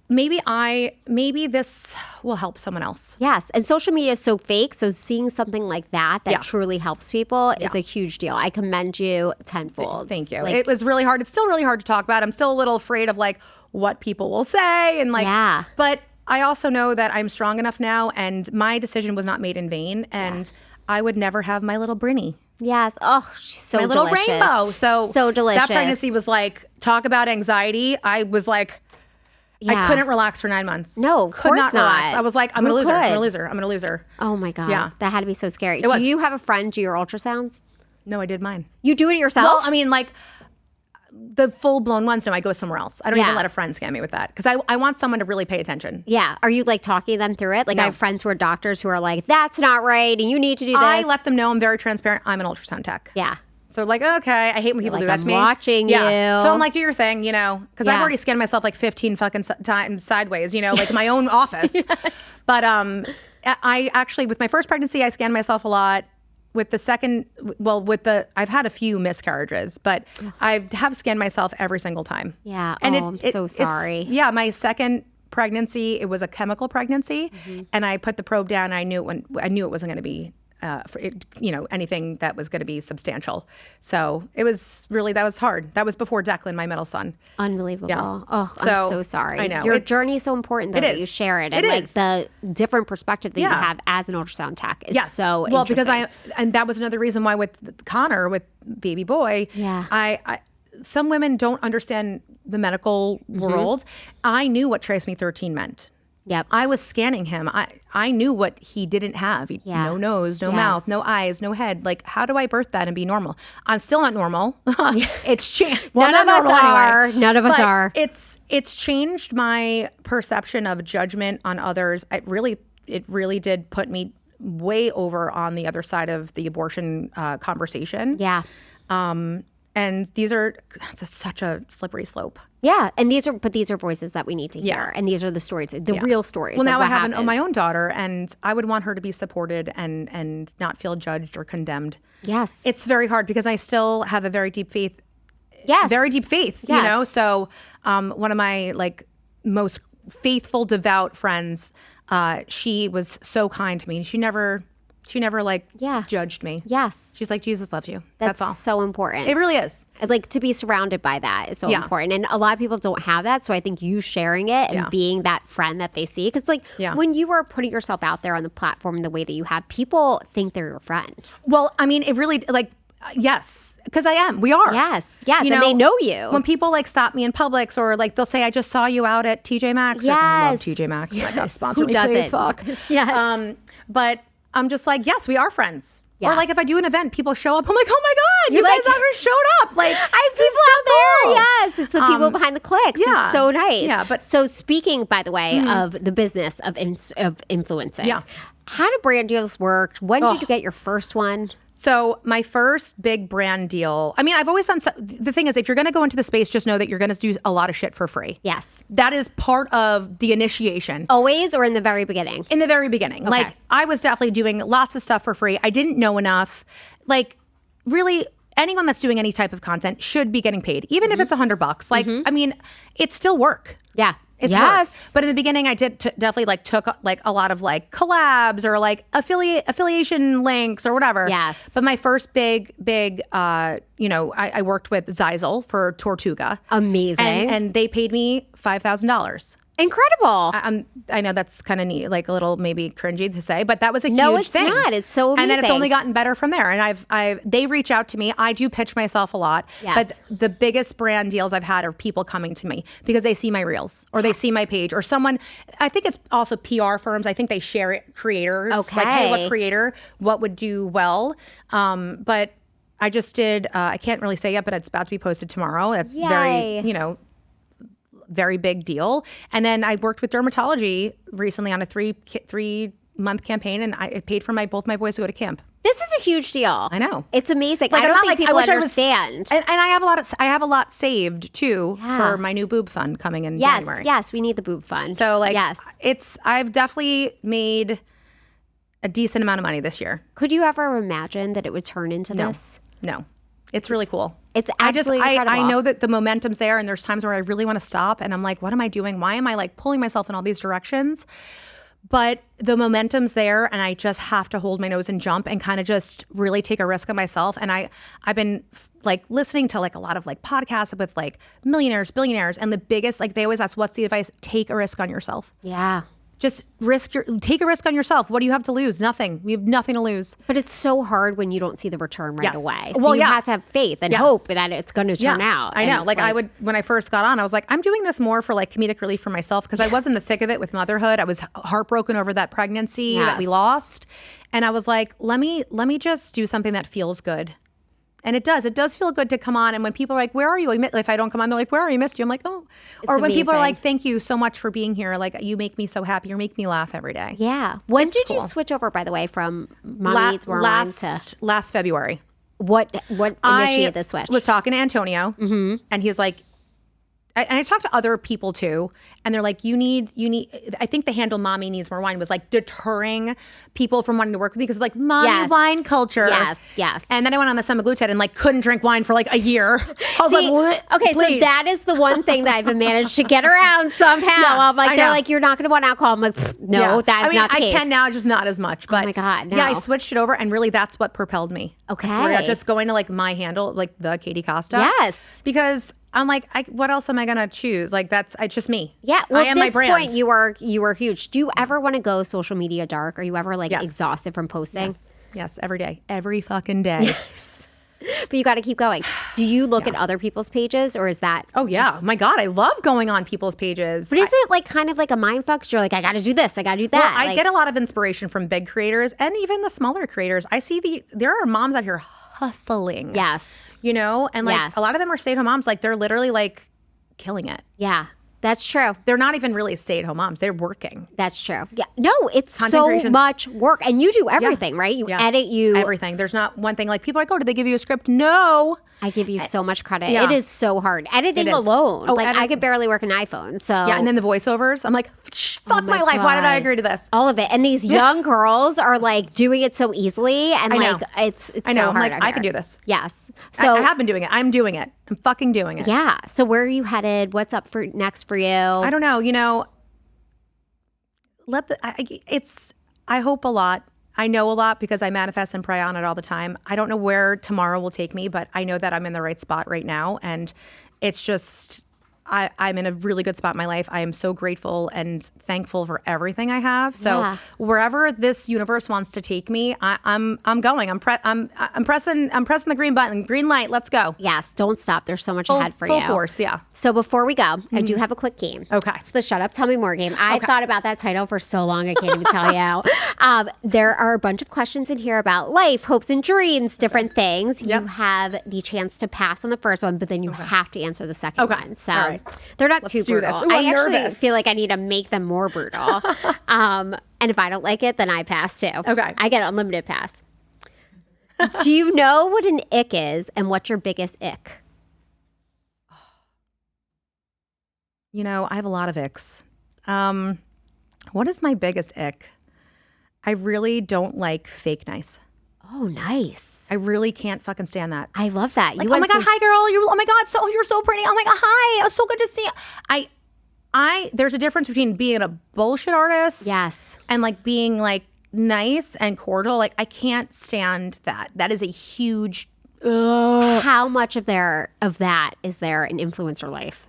maybe this will help someone else. Yes. And social media is so fake. So seeing something like that truly helps people is a huge deal. I commend you tenfold. Thank you. It was really hard. It's still really hard to talk about. I'm still a little afraid of like what people will say and like, but I also know that I'm strong enough now, and my decision was not made in vain. And I would never have my little Brinny. Yes. Oh, she's so delicious. My little rainbow. So delicious. That pregnancy was like, talk about anxiety. I was like, I couldn't relax for 9 months. No, could not relax. I was like, I'm going to lose her. Oh my God. Yeah. That had to be so scary. Do you have a friend do your ultrasounds? No, I did mine. You do it yourself? Well, I mean, like the full blown ones, no, I go somewhere else. I don't even let a friend scan me with that, because I want someone to really pay attention. Yeah. Are you like talking them through it? Like, no. I have friends who are doctors who are like, that's not right and you need to do this. I let them know I'm very transparent. I'm an ultrasound tech. Yeah. So like, okay, I hate when people do that to me. I'm watching you. So I'm like, do your thing, because I've already scanned myself like 15 fucking times sideways, like in my own office. Yes. But I actually, with my first pregnancy, I scanned myself a lot. With the second, I've had a few miscarriages, but I have scanned myself every single time. Yeah. And I'm so sorry. My second pregnancy, it was a chemical pregnancy, and I put the probe down. And I knew it wasn't going to be anything that was going to be substantial. So it was really, that was hard. That was before Declan, my middle son. Unbelievable. Yeah. Oh, I'm so sorry. I know. Your journey is so important that you share it. And the different perspective that you have as an ultrasound tech is so interesting. Well, because and that was another reason why with Connor, with baby boy, I some women don't understand the medical world. I knew what trisomy 13 meant. Yep. I was scanning him. I knew what he didn't have. No nose, no mouth, no eyes, no head. Like, how do I birth that and be normal? I'm still not normal. It's changed. Well, none of us are. Anyway. None of us are. It's changed my perception of judgment on others. It really did put me way over on the other side of the abortion conversation. Yeah. And it's such a slippery slope. Yeah, and these are voices that we need to hear, and these are the stories, the real stories. Well, now I have my own daughter, and I would want her to be supported and not feel judged or condemned. Yes, it's very hard because I still have a very deep faith. Yes, very deep faith. Yes. You know, so one of my most faithful, devout friends, she was so kind to me. She never judged me. Yes. She's like, Jesus loves you. That's all. So important. It really is. Like, to be surrounded by that is so important. And a lot of people don't have that. So I think you sharing it and being that friend that they see. Because when you are putting yourself out there on the platform the way that you have, people think they're your friend. Well, I mean, it really, yes, because I am. We are. Yes. And they know you. When people stop me in Publix or they'll say, I just saw you out at TJ Maxx. Yes. I love TJ Maxx. Yes. My God, sponsor me, please. Fuck. Yes. But I'm just like, yes, we are friends. Yeah. Or if I do an event, people show up. I'm like, oh my God, you guys ever showed up. I have people out there. Yes. It's the people behind the clicks. Yeah. It's so nice. Yeah. But so speaking, by the way, of the business of influencing, how do brand deals work? When did you get your first one? So my first big brand deal, I mean, I've always done, the thing is, if you're going to go into the space, just know that you're going to do a lot of shit for free. Yes. That is part of the initiation. Always, or in the very beginning? In the very beginning. Okay. I was definitely doing lots of stuff for free. I didn't know enough. Really, anyone that's doing any type of content should be getting paid, even if it's $100. I mean, it's still work. Yeah. It's work. But in the beginning, I did definitely took a lot of collabs or affiliation links or whatever. Yes. But my first big, I worked with Zeisel for Tortuga. Amazing. And they paid me $5,000. Incredible. I know that's kind of neat, a little maybe cringy to say, but that was a huge thing. No, it's not. It's so amazing. And then it's only gotten better from there. And they reach out to me. I do pitch myself a lot. Yes. But the biggest brand deals I've had are people coming to me because they see my reels or they see my page or someone. I think it's also PR firms. I think they share it, creators. Okay. Hey, what creator, what would do well. But I just did, I can't really say yet, but it's about to be posted tomorrow. That's very, very big deal. And then I worked with dermatology recently on a 3-month campaign, and I paid for both my boys to go to camp. This is a huge deal. I know. It's amazing. I don't think people understand. And I have a lot saved too for my new boob fund coming in January. Yes, we need the boob fund. So I've definitely made a decent amount of money this year. Could you ever imagine that it would turn into this? No. It's really cool. It's absolutely incredible. I know that the momentum's there, and there's times where I really want to stop, and I'm like, what am I doing? Why am I pulling myself in all these directions? But the momentum's there, and I just have to hold my nose and jump and kind of just really take a risk on myself. And I've been listening to a lot of podcasts with millionaires, billionaires, and the biggest they always ask, what's the advice? Take a risk on yourself. Yeah. Just take a risk on yourself. What do you have to lose? Nothing. You have nothing to lose. But it's so hard when you don't see the return right away. So well, you have to have faith and hope that it's going to turn out. I know. I would, when I first got on, I was like, I'm doing this more for comedic relief for myself because I was in the thick of it with motherhood. I was heartbroken over that pregnancy that we lost. And I was like, let me just do something that feels good. And it does feel good to come on. And when people are like, where are you? If I don't come on, they're like, where are you? I missed you. I'm like, oh. Or when people are like, thank you so much for being here. You make me so happy. You make me laugh every day. Yeah. When did you switch over, by the way, from Mommy Needs More On to... Last February. What initiated the switch? I was talking to Antonio, and he's like, I talked to other people too, and they're like, you need, I think the handle Mommy Needs More Wine was like deterring people from wanting to work with me because like mommy wine culture. Yes. And then I went on the semaglutide and like couldn't drink wine for like a year. I was like, what? Okay, Please. so that is the one thing that I've managed to get around somehow. I'm like, they're like, you're not going to want alcohol. I'm like, no, that's not the case. I can now, just not as much. But oh my God, no. Yeah, I switched it over, and really that's what propelled me. Okay. I swear, just going to like my handle, like the Katie Costa. Yes. Because I'm like, what else am I going to choose? Like, it's just me. Yeah. Well, I am at my this brand. point, you were huge. Do you ever want to go social media dark? Are you ever like exhausted from posting? Yes, every day. Every fucking day. But you got to keep going. Do you look at other people's pages, or is that? Oh, yeah. My God, I love going on people's pages. But is it like kind of like a mind fuck? You're like, I got to do this. I got to do that. Well, I get a lot of inspiration from big creators and even the smaller creators. I see there are moms out here hustling. Yes. You know? And like a lot of them are stay-at-home moms. Like they're literally like killing it. Yeah. That's true. They're not even really stay-at-home moms. They're working. That's true. Yeah. No, it's so much work. And you do everything, right? You edit, everything. There's not one thing like people are like, oh, did they give you a script? No. I give you so much credit. Yeah. It is so hard. Editing alone. Oh, like I could barely work an iPhone. So yeah, and then the voiceovers. I'm like, fuck my life. Why did I agree to this? All of it. And these young girls are like doing it so easily. And like it's I know. So hard. I'm like, I can do this. Yes. So I have been doing it. I'm doing it. I'm fucking doing it. Yeah. So where are you headed? What's up for next for you? I don't know. You know, I hope a lot. I know a lot because I manifest and pray on it all the time. I don't know where tomorrow will take me, but I know that I'm in the right spot right now. And it's just, I'm in a really good spot in my life. I am so grateful and thankful for everything I have. So wherever this universe wants to take me, I'm going. I'm pressing the green button. Green light. Let's go. Yes. Don't stop. There's so much ahead for you. Full force. Yeah. So before we go, I do have a quick game. Okay. It's the Shut Up, Tell Me More game. I thought about that title for so long. I can't even tell you. There are a bunch of questions in here about life, hopes and dreams, different things. Yep. You have the chance to pass on the first one, but then you have to answer the second one. So they're not too brutal. Ooh, I actually feel like I need to make them more brutal. And if I don't like it, then I pass too. Okay. I get unlimited pass. Do you know what an ick is and what's your biggest ick? You know, I have a lot of icks. What is my biggest ick? I really don't like fake nice. Oh, nice. I really can't fucking stand that. I love that. Like, oh my God, hi girl. Oh my God, you're so pretty. Oh my God, hi. It's so good to see you. There's a difference between being a bullshit artist. Yes. And like being like nice and cordial. Like I can't stand that. That is a huge. How much of that is there in influencer life?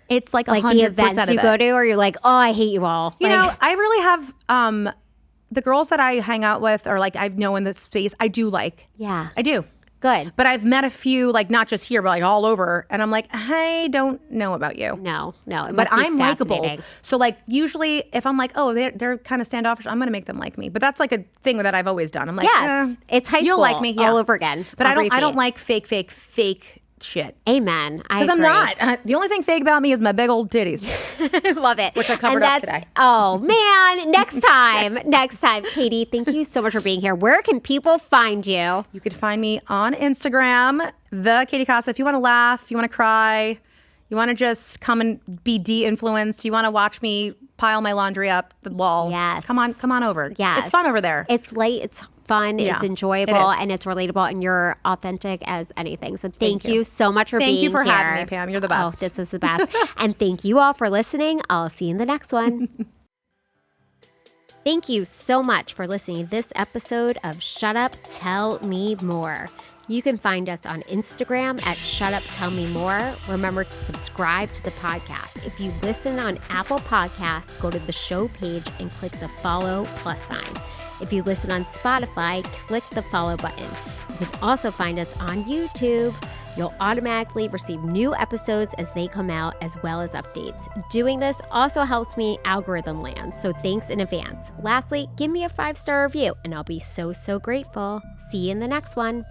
It's like 100% the events you go to, or you're like, oh, I hate you all. You know, I really have the girls that I hang out with, or like I know in this space, I do like. Yeah, I do. Good. But I've met a few, like not just here, but like all over, and I'm like, I don't know about you. No. But I'm likable. So like usually, if I'm like, oh, they're kind of standoffish, I'm gonna make them like me. But that's like a thing that I've always done. I'm like, it's high school. You'll like me all over again. But I don't like fake shit. Amen. Because I'm not. The only thing fake about me is my big old titties. Love it. Which I covered up today. Oh, man. Next time. Katie, thank you so much for being here. Where can people find you? You can find me on Instagram, the Katie Costa. If you want to laugh, you want to cry, you want to just come and be de-influenced, you want to watch me pile my laundry up the wall. Yes. Come on over. Yes. It's fun over there. It's late. It's fun. It's enjoyable, and it's relatable, and you're authentic as anything. So thank you so much for being here. Thank you for having me, Pam. You're the best. Oh, this was the best. And thank you all for listening. I'll see you in the next one. Thank you so much for listening to this episode of Shut Up, Tell Me More. You can find us on Instagram at Shut Up, Tell Me More. Remember to subscribe to the podcast. If you listen on Apple Podcasts, go to the show page and click the follow plus sign. If you listen on Spotify, click the follow button. You can also find us on YouTube. You'll automatically receive new episodes as they come out, as well as updates. Doing this also helps me algorithm land, so thanks in advance. Lastly, give me a 5-star review, and I'll be so grateful. See you in the next one.